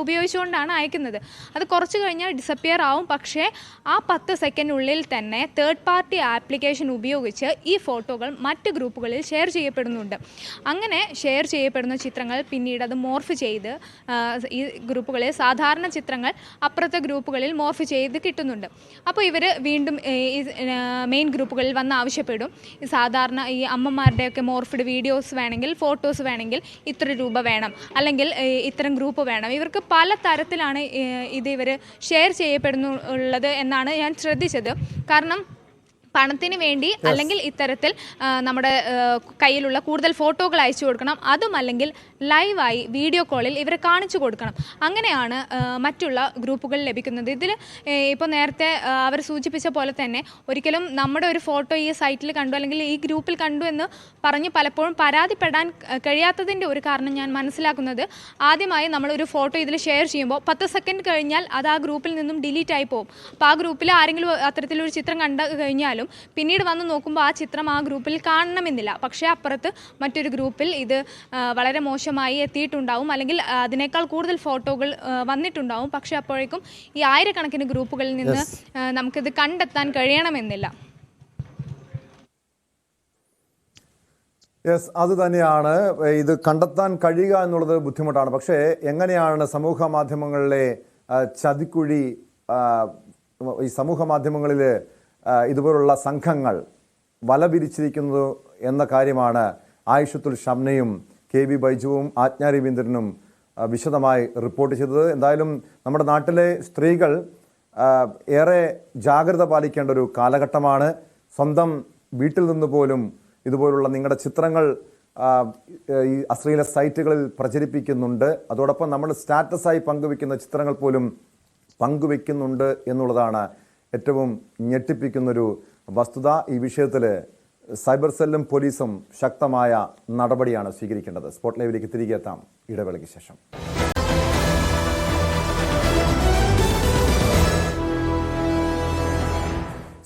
Speaker 2: ഉപയോഗിച്ചുകൊണ്ടാണ് അയക്കുന്നത്. അത് കുറച്ച് കഴിഞ്ഞാൽ ഡിസപ്പിയർ ആവും. പക്ഷേ ആ 10 സെക്കൻഡിനുള്ളിൽ തന്നെ തേർഡ് പാർട്ടി ആപ്ലിക്കേഷൻ ഉപയോഗിച്ച് ഈ ഫോട്ടോകൾ മറ്റ് ഗ്രൂപ്പുകളിൽ ഷെയർ ചെയ്യപ്പെടുന്നുണ്ട്. അങ്ങനെ ഷെയർ ചെയ്യപ്പെടുന്ന ചിത്രങ്ങൾ പിന്നീട് അത് മോർഫ് ചെയ്ത് ഈ ഗ്രൂപ്പുകളിൽ സാധാരണ ചിത്രങ്ങൾ അപ്പുറത്തെ ഗ്രൂപ്പുകളിൽ മോർഫ് ചെയ്ത് കിട്ടുന്നുണ്ട്. അപ്പോൾ ഇവർ വീണ്ടും ഈ മെയിൻ ഗ്രൂപ്പുകളിൽ വന്ന് ആവശ്യപ്പെടും, സാധാരണ ഈ അമ്മമാരുടെയൊക്കെ മോർഫ്ഡ് വീഡിയോസ് വേണമെങ്കിൽ, ഫോട്ടോസ് വേണമെങ്കിൽ ഇത്ര രൂപ വേണം, അല്ലെങ്കിൽ ഇത്തരം ഗ്രൂപ്പ് വേണം. ഇവർക്ക് പല തരത്തിലാണ് ഇവർ ഷെയർ ചെയ്യപ്പെടുന്നുള്ളത് എന്നാണ് ഞാൻ ശ്രദ്ധിച്ചത്. കാരണം പണത്തിന് വേണ്ടി അല്ലെങ്കിൽ ഇത്തരത്തിൽ നമ്മുടെ കയ്യിലുള്ള കൂടുതൽ ഫോട്ടോകൾ അയച്ചു കൊടുക്കണം, അതും അല്ലെങ്കിൽ ലൈവായി വീഡിയോ കോളിൽ ഇവരെ കാണിച്ചു കൊടുക്കണം. അങ്ങനെയാണ് മറ്റുള്ള ഗ്രൂപ്പുകൾ ലഭിക്കുന്നത്. ഇതിൽ ഇപ്പോൾ നേരത്തെ അവർ സൂചിപ്പിച്ച പോലെ തന്നെ ഒരിക്കലും നമ്മുടെ ഒരു ഫോട്ടോ ഈ സൈറ്റിൽ കണ്ടു അല്ലെങ്കിൽ ഈ ഗ്രൂപ്പിൽ കണ്ടു എന്ന് പറഞ്ഞ് പലപ്പോഴും പരാതിപ്പെടാൻ കഴിയാത്തതിൻ്റെ ഒരു കാരണം ഞാൻ മനസ്സിലാക്കുന്നത്, ആദ്യമായി നമ്മളൊരു ഫോട്ടോ ഇതിൽ ഷെയർ ചെയ്യുമ്പോൾ 10 സെക്കൻഡ് കഴിഞ്ഞാൽ അത് ആ ഗ്രൂപ്പിൽ നിന്നും ഡിലീറ്റ് ആയി പോകും. അപ്പോൾ ആ ഗ്രൂപ്പിൽ ആരെങ്കിലും അത്തരത്തിലൊരു ചിത്രം കണ്ടു കഴിഞ്ഞാലും പിന്നീട് വന്ന് നോക്കുമ്പോൾ ആ ചിത്രം ആ ഗ്രൂപ്പിൽ കാണണമെന്നില്ല. പക്ഷേ അപ്പുറത്ത് മറ്റൊരു ഗ്രൂപ്പിൽ ഇത് വളരെ മോശമായി എത്തിയിട്ടുണ്ടാവും, അല്ലെങ്കിൽ അതിനേക്കാൾ കൂടുതൽ ഫോട്ടോകൾ വന്നിട്ടുണ്ടാവും. പക്ഷേ അപ്പോഴേക്കും ഈ ആയിരക്കണക്കിന് ഗ്രൂപ്പുകളിൽ നിന്ന് നമുക്കിത് കണ്ടെത്താൻ കഴിയണമെന്നില്ല.
Speaker 1: യെസ്, അത് തന്നെയാണ്. ഇത് കണ്ടെത്താൻ കഴിയുക എന്നുള്ളത് ബുദ്ധിമുട്ടാണ്. പക്ഷേ എങ്ങനെയാണ് സമൂഹ മാധ്യമങ്ങളിലെ ചതിക്കുഴി, ഈ സമൂഹ മാധ്യമങ്ങളിൽ ഇതുപോലുള്ള സംഘങ്ങൾ വല വിരിച്ചിരിക്കുന്നത് എന്ന കാര്യമാണ് ആയിഷത്തുൽ ഷംനയും KB ബൈജുവും ആജ്ഞ രവീന്ദ്രനും വിശദമായി റിപ്പോർട്ട് ചെയ്തത്. എന്തായാലും നമ്മുടെ നാട്ടിലെ സ്ത്രീകൾ ഏറെ ജാഗ്രത പാലിക്കേണ്ട ഒരു കാലഘട്ടമാണ്. സ്വന്തം വീട്ടിൽ നിന്ന് പോലും ഇതുപോലുള്ള നിങ്ങളുടെ ചിത്രങ്ങൾ ഈ അശ്ലീല സൈറ്റുകളിൽ പ്രചരിപ്പിക്കുന്നുണ്ട്. അതോടൊപ്പം നമ്മൾ സ്റ്റാറ്റസായി പങ്കുവെക്കുന്ന ചിത്രങ്ങൾ പോലും പങ്കുവെക്കുന്നുണ്ട് എന്നുള്ളതാണ് ഏറ്റവും ഞെട്ടിപ്പിക്കുന്നൊരു വസ്തുത. ഈ വിഷയത്തിൽ സൈബർ സെല്ലും പോലീസും ശക്തമായ നടപടിയാണ് സ്വീകരിക്കേണ്ടത്. സ്പോട്ട് ലൈവിലേക്ക് തിരികെ എത്താം ഇടവേളയ്ക്ക് ശേഷം.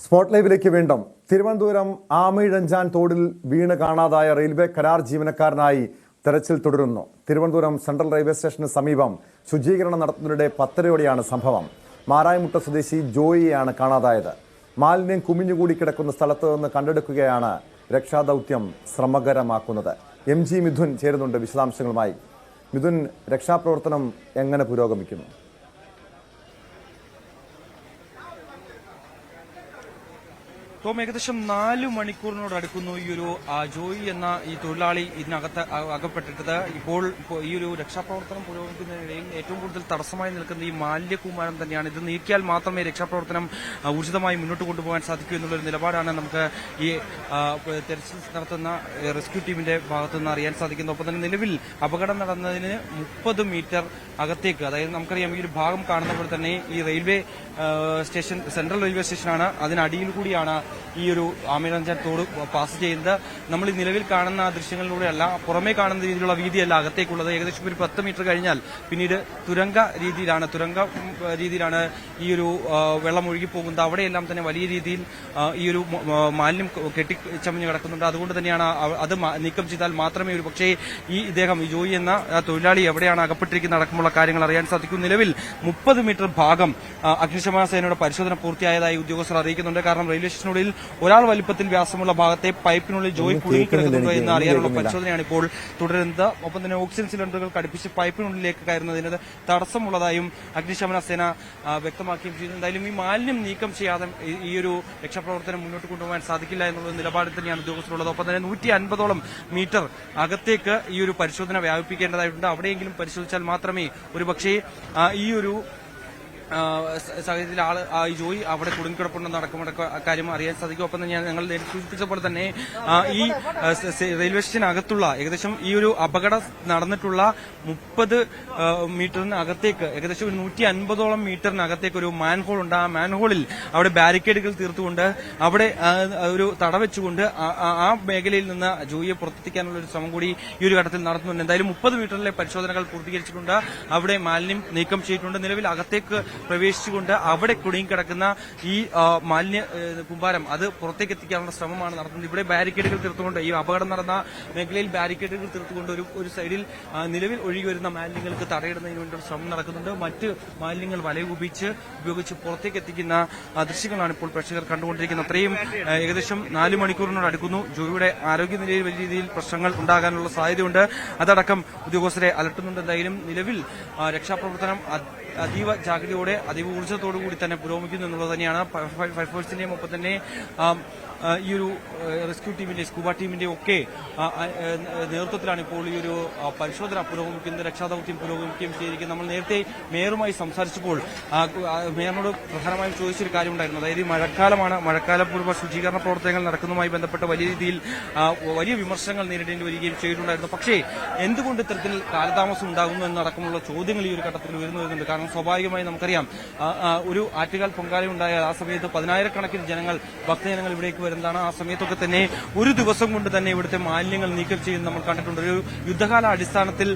Speaker 1: സ്പോട്ട് ലൈവിലേക്ക് വീണ്ടും. തിരുവനന്തപുരം ആമയിഴഞ്ചാൻ തോടിൽ വീണ് കാണാതായ റെയിൽവേ കരാർ ജീവനക്കാരനായി തെരച്ചിൽ തുടരുന്നു. തിരുവനന്തപുരം സെൻട്രൽ റെയിൽവേ സ്റ്റേഷന് സമീപം ശുചീകരണം നടത്തുന്നതിനിടെ 10:30യോടെയാണ് സംഭവം. മാരായമുട്ട സ്വദേശി ജോയിയെയാണ് കാണാതായത്. മാലിന്യം കുമിഞ്ഞുകൂടി കിടക്കുന്ന സ്ഥലത്ത് നിന്ന് കണ്ടെടുക്കുകയാണ് രക്ഷാദൗത്യം ശ്രമകരമാക്കുന്നത്. MG മിഥുൻ ചേരുന്നുണ്ട് വിശദാംശങ്ങളുമായി. മിഥുൻ, രക്ഷാപ്രവർത്തനം എങ്ങനെ പുരോഗമിക്കുന്നു?
Speaker 6: ടോം, ഏകദേശം 4 മണിക്കൂറിനോട് അടുക്കുന്നു ഈ ഒരു ജോയി എന്ന ഈ തൊഴിലാളി ഇതിനകത്ത് അകപ്പെട്ടിട്ടത്. ഇപ്പോൾ ഈ ഒരു രക്ഷാപ്രവർത്തനം പുരോഗമിക്കുന്നതിനിടയിൽ ഏറ്റവും കൂടുതൽ തടസ്സമായി നിൽക്കുന്ന ഈ മാലിന്യകൂമാരം തന്നെയാണ്. ഇത് നീക്കിയാൽ മാത്രമേ രക്ഷാപ്രവർത്തനം ഊർജിതമായി മുന്നോട്ട് കൊണ്ടുപോകാൻ സാധിക്കൂ എന്നുള്ളൊരു നിലപാടാണ് നമുക്ക് ഈ തെരച്ചിൽ നടത്തുന്ന റെസ്ക്യൂ ടീമിന്റെ ഭാഗത്തു നിന്ന് അറിയാൻ സാധിക്കുന്നത്. ഒപ്പം തന്നെ നിലവിൽ അപകടം നടന്നതിന് 30 മീറ്റർ അകത്തേക്ക്, അതായത് നമുക്കറിയാം ഈ ഒരു ഭാഗം കാണുന്ന പോലെ തന്നെ ഈ റെയിൽവേ സ്റ്റേഷൻ സെൻട്രൽ റെയിൽവേ സ്റ്റേഷനാണ്, അതിനടിയിൽ കൂടിയാണ് ഈ ഒരു ആമയിഴഞ്ചാൻ തോട് പാസ് ചെയ്യുന്നത്. നമ്മൾ ഈ നിലവിൽ കാണുന്ന ദൃശ്യങ്ങളിലൂടെയല്ല, പുറമേ കാണുന്ന രീതിയിലുള്ള വീതിയല്ല അകത്തേക്കുള്ളത്. ഏകദേശം ഒരു 10 മീറ്റർ കഴിഞ്ഞാൽ പിന്നീട് തുരങ്ക രീതിയിലാണ് ഈ ഒരു വെള്ളം ഒഴുകിപ്പോകുന്നത്. അവിടെയെല്ലാം തന്നെ വലിയ രീതിയിൽ ഈ ഒരു മാലിന്യം കെട്ടിച്ചമഞ്ഞ് കിടക്കുന്നുണ്ട്. അതുകൊണ്ട് തന്നെയാണ് അത് നീക്കം ചെയ്താൽ മാത്രമേ ഒരു പക്ഷേ ഈ ജോയി എന്ന തൊഴിലാളി എവിടെയാണ് അകപ്പെട്ടിരിക്കുന്ന അടക്കമുള്ള കാര്യങ്ങൾ അറിയാൻ സാധിക്കും. നിലവിൽ 30 മീറ്റർ ഭാഗം അഗ്നിശമന സേനയുടെ പരിശോധന പൂർത്തിയായതായി ഉദ്യോഗസ്ഥർ അറിയിക്കുന്നുണ്ട്. കാരണം റെയിൽവേ സ്റ്റേഷനോട് മീറ്ററിനുള്ളിൽ ഒരാൾ വലിപ്പത്തിൽ വ്യാസമുള്ള ഭാഗത്തെ പൈപ്പിനുള്ളിൽ ജോയി കുടുങ്ങിക്കിടക്കുന്നുണ്ടോ എന്ന് അറിയാനുള്ള പരിശോധനയാണ് ഇപ്പോൾ തുടരുന്നത്. ഒപ്പം തന്നെ ഓക്സിജൻ സിലിണ്ടറുകൾ ഘടിപ്പിച്ച് പൈപ്പിനുള്ളിലേക്ക് കയറുന്നതിന് തടസ്സമുള്ളതായും അഗ്നിശമന സേന വ്യക്തമാക്കുകയും ചെയ്തു. എന്തായാലും ഈ മാലിന്യം നീക്കം ചെയ്യാതെ ഈ ഒരു രക്ഷാപ്രവർത്തനം മുന്നോട്ട് കൊണ്ടുപോകാൻ സാധിക്കില്ല എന്നുള്ള നിലപാടിൽ തന്നെയാണ് ഉദ്യോഗസ്ഥരുള്ളത്. ഒപ്പം തന്നെ 150ഓളം മീറ്റർ അകത്തേക്ക് ഈ ഒരു പരിശോധന വ്യാപിപ്പിക്കേണ്ടതായിട്ടുണ്ട്. അവിടെയെങ്കിലും പരിശോധിച്ചാൽ മാത്രമേ ഒരുപക്ഷേ ഈ ഒരു സാഹചര്യത്തിൽ ഈ ജോയി അവിടെ കുടുങ്ങിക്കിടപ്പുണ്ടെന്ന് അടക്കമുള്ള കാര്യം അറിയാൻ സാധിക്കും. ഒപ്പം തന്നെ ഞങ്ങൾ സൂചിപ്പിച്ച പോലെ തന്നെ ഈ റെയിൽവേ സ്റ്റേഷനകത്തുള്ള ഏകദേശം ഈ ഒരു അപകടം നടന്നിട്ടുള്ള 30 മീറ്ററിനകത്തേക്ക് ഏകദേശം ഒരു 150ഓളം മീറ്ററിനകത്തേക്ക് ഒരു മാൻഹോൾ ഉണ്ട്. ആ മാൻഹോളിൽ അവിടെ ബാരിക്കേഡുകൾ തീർത്തുകൊണ്ട് അവിടെ ഒരു തടവെച്ചുകൊണ്ട് ആ മേഖലയിൽ നിന്ന് ജോയിയെ പുറത്തെത്തിക്കാനുള്ള ഒരു ശ്രമം കൂടി ഈ ഒരു ഘട്ടത്തിൽ നടത്തുന്നുണ്ട്. എന്തായാലും 30 മീറ്ററിലെ പരിശോധനകൾ പൂർത്തീകരിച്ചിട്ടുണ്ട്. അവിടെ മാലിന്യം നീക്കം ചെയ്തിട്ടുണ്ട്. നിലവിൽ അകത്തേക്ക് പ്രവേശിച്ചുകൊണ്ട് അവിടെ കുടുങ്ങിക്കിടക്കുന്ന ഈ മാലിന്യ കൂമ്പാരം അത് പുറത്തേക്ക് എത്തിക്കാനുള്ള ശ്രമമാണ് നടത്തുന്നത്. ഇവിടെ ബാരിക്കേഡുകൾ തീർത്തുകൊണ്ട് ഈ അപകടം നടന്ന മേഖലയിൽ ബാരിക്കേഡുകൾ തീർത്തുകൊണ്ട് ഒരു സൈഡിൽ നിലവിൽ ഒഴുകി വരുന്ന മാലിന്യങ്ങൾക്ക് തടയിടുന്നതിന് വേണ്ടി ഒരു ശ്രമം നടക്കുന്നുണ്ട്. മറ്റ് മാലിന്യങ്ങൾ ഉപയോഗിച്ച് പുറത്തേക്ക് എത്തിക്കുന്ന ദൃശ്യങ്ങളാണ് ഇപ്പോൾ പ്രേക്ഷകർ കണ്ടുകൊണ്ടിരിക്കുന്നത്. അത്രയും ഏകദേശം 4 മണിക്കൂറിനോട് അടുക്കുന്നു. ജോയിയുടെ ആരോഗ്യനിലയിൽ വലിയ രീതിയിൽ പ്രശ്നങ്ങൾ ഉണ്ടാകാനുള്ള സാധ്യതയുണ്ട്. അതടക്കം ഉദ്യോഗസ്ഥരെ അലട്ടുന്നുണ്ട്. എന്തായാലും നിലവിൽ രക്ഷാപ്രവർത്തനം അതീവ ജാഗ്രതയോടെ അതീവ ഊർജ്ജത്തോടു കൂടി തന്നെ പുരോഗമിക്കുന്നു എന്നുള്ളത് തന്നെയാണ്. ഫയർഫോഴ്സിന്റെയും ഒപ്പം തന്നെ ഈ ഒരു റെസ്ക്യൂ ടീമിന്റെ സ്കൂബ ടീമിന്റെ ഒക്കെ നേതൃത്വത്തിലാണ് ഇപ്പോൾ ഈ ഒരു പരിശോധന പുരോഗമിക്കുന്നത്. രക്ഷാദൌത്യം പുരോഗമിക്കുകയും ചെയ്തിരിക്കുന്നത്. നമ്മൾ നേരത്തെ മേയറുമായി സംസാരിച്ചപ്പോൾ മേയറിനോട് പ്രധാനമായും ചോദിച്ചൊരു കാര്യമുണ്ടായിരുന്നു. അതായത് മഴക്കാലമാണ്, മഴക്കാലപൂർവ്വ ശുചീകരണ പ്രവർത്തനങ്ങൾ നടക്കുന്നതുമായി ബന്ധപ്പെട്ട് വലിയ രീതിയിൽ വലിയ വിമർശനങ്ങൾ നേരിടേണ്ടി വരികയും ചെയ്തിട്ടുണ്ടായിരുന്നു. പക്ഷേ എന്തുകൊണ്ട് ഇത്തരത്തിൽ കാലതാമസം ഉണ്ടാകുന്നു എന്നടക്കമുള്ള ചോദ്യങ്ങൾ ഈ ഒരു ഘട്ടത്തിൽ ഉയർന്നു വരുന്നുണ്ട്. കാരണം സ്വാഭാവികമായി നമുക്കറിയാം ഒരു ആറ്റുകാൽ പൊങ്കാലയുണ്ടായ ആ സമയത്ത് 10,000-കണക്കിന് ജനങ്ങൾ ഭക്തജനങ്ങൾ ഇവിടേക്ക് വരുന്നതാണ്. ആ സമയത്തൊക്കെ തന്നെ ഒരു ദിവസം കൊണ്ട് തന്നെ ഇവിടുത്തെ മാലിന്യങ്ങൾ നീക്കം ചെയ്യുന്നത് നമ്മൾ കണ്ടിട്ടുണ്ട്. ഒരു യുദ്ധകാല അടിസ്ഥാനത്തിൽ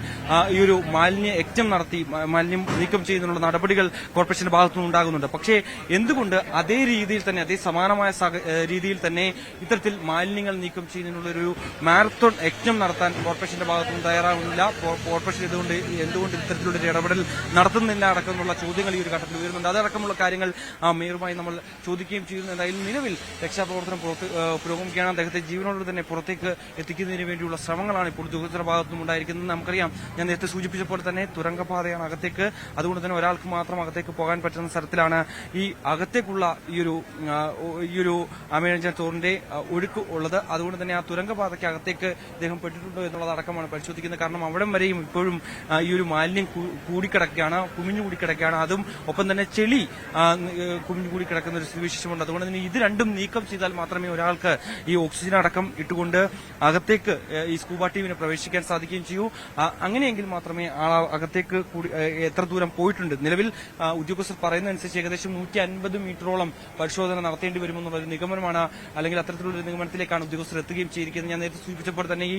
Speaker 6: ഈ ഒരു മാലിന്യ യജ്ഞം നടത്തി മാലിന്യം നീക്കം ചെയ്യുന്നതിനുള്ള നടപടികൾ കോർപ്പറേഷന്റെ ഭാഗത്തുനിന്ന് ഉണ്ടാകുന്നുണ്ട്. പക്ഷേ എന്തുകൊണ്ട് അതേ രീതിയിൽ തന്നെ അതേ സമാനമായ രീതിയിൽ തന്നെ ഇത്തരത്തിൽ മാലിന്യങ്ങൾ നീക്കം ചെയ്യുന്നതിനുള്ള ഒരു മാരത്തോൺ യജ്ഞം നടത്താൻ കോർപ്പറേഷന്റെ ഭാഗത്തുനിന്ന് തയ്യാറാവുന്നില്ല? കോർപ്പറേഷൻ എന്തുകൊണ്ട് ഇത്തരത്തിലുള്ള ഒരു ഇടപെടൽ നടത്തുന്നില്ല അടക്കമുള്ള ചോദ്യങ്ങൾ ഈ ഒരു ഘട്ടത്തിൽ ഉയരുന്നുണ്ട്. അതടക്കമുള്ള കാര്യങ്ങൾ മേയറുമായി നമ്മൾ ചോദിക്കുകയും ചെയ്യുന്നു. എന്തായാലും നിലവിൽ രക്ഷാപ്രവർത്തനം പുരോഗമിക്കുകയാണ്. അദ്ദേഹത്തെ ജീവനോട് തന്നെ പുറത്തേക്ക് എത്തിക്കുന്നതിന് വേണ്ടിയുള്ള ശ്രമങ്ങളാണ് ഇപ്പോൾ ഉദ്യോഗസ്ഥരുടെ ഭാഗത്തുനിന്നും ഉണ്ടായിരിക്കുന്നത്. നമുക്കറിയാം, ഞാൻ നേരത്തെ സൂചിപ്പിച്ച പോലെ തന്നെ തുരങ്കപാതയാണ് അകത്തേക്ക്. അതുകൊണ്ട് തന്നെ ഒരാൾക്ക് മാത്രം അകത്തേക്ക് പോകാൻ പറ്റുന്ന തരത്തിലാണ് ഈ അകത്തേക്കുള്ള ഈ ഒരു അമേരിക്കൻ തോറിന്റെ ഒഴുക്ക് ഉള്ളത്. അതുകൊണ്ട് തന്നെ ആ തുരങ്കപാതയ്ക്ക് അകത്തേക്ക് ഇദ്ദേഹം പെട്ടിട്ടുണ്ടോ എന്നുള്ളതടക്കമാണ് പരിശോധിക്കുന്നത്. കാരണം അവിടം വരെയും ഇപ്പോഴും ഈ ഒരു മാലിന്യം കൂടിക്കിടക്കുകയാണ്, കുമിഞ്ഞുകൂടിക്കിടക്കുകയാണ്. അതും ഒപ്പം തന്നെ ചെളി കുമിഞ്ഞുകൂടി കിടക്കുന്ന ഒരു സ്ഥിതിവിശേഷമുണ്ട്. അതുകൊണ്ട് തന്നെ ഇത് രണ്ടും നീക്കം ചെയ്താൽ മാത്രമേ ഒരാൾക്ക് ഈ ഓക്സിജൻ അടക്കം ഇട്ടുകൊണ്ട് അകത്തേക്ക് ഈ സ്കൂബ ടീമിന് പ്രവേശിക്കാൻ സാധിക്കുകയും ചെയ്യൂ. അങ്ങനെയെങ്കിൽ മാത്രമേ ആ അകത്തേക്ക് എത്ര ദൂരം പോയിട്ടുണ്ട്. നിലവിൽ ഉദ്യോഗസ്ഥർ പറയുന്നതനുസരിച്ച് ഏകദേശം 150 മീറ്ററോളം പരിശോധന നടത്തേണ്ടി വരുമെന്നുള്ള ഒരു നിഗമനമാണ്, അല്ലെങ്കിൽ അത്തരത്തിലുള്ള ഒരു നിഗമനത്തിലേക്കാണ് ഉദ്യോഗസ്ഥർ എത്തുകയും ചെയ്തിരിക്കുന്നത്. ഞാൻ നേരത്തെ സൂചിപ്പിച്ചപ്പോൾ തന്നെ ഈ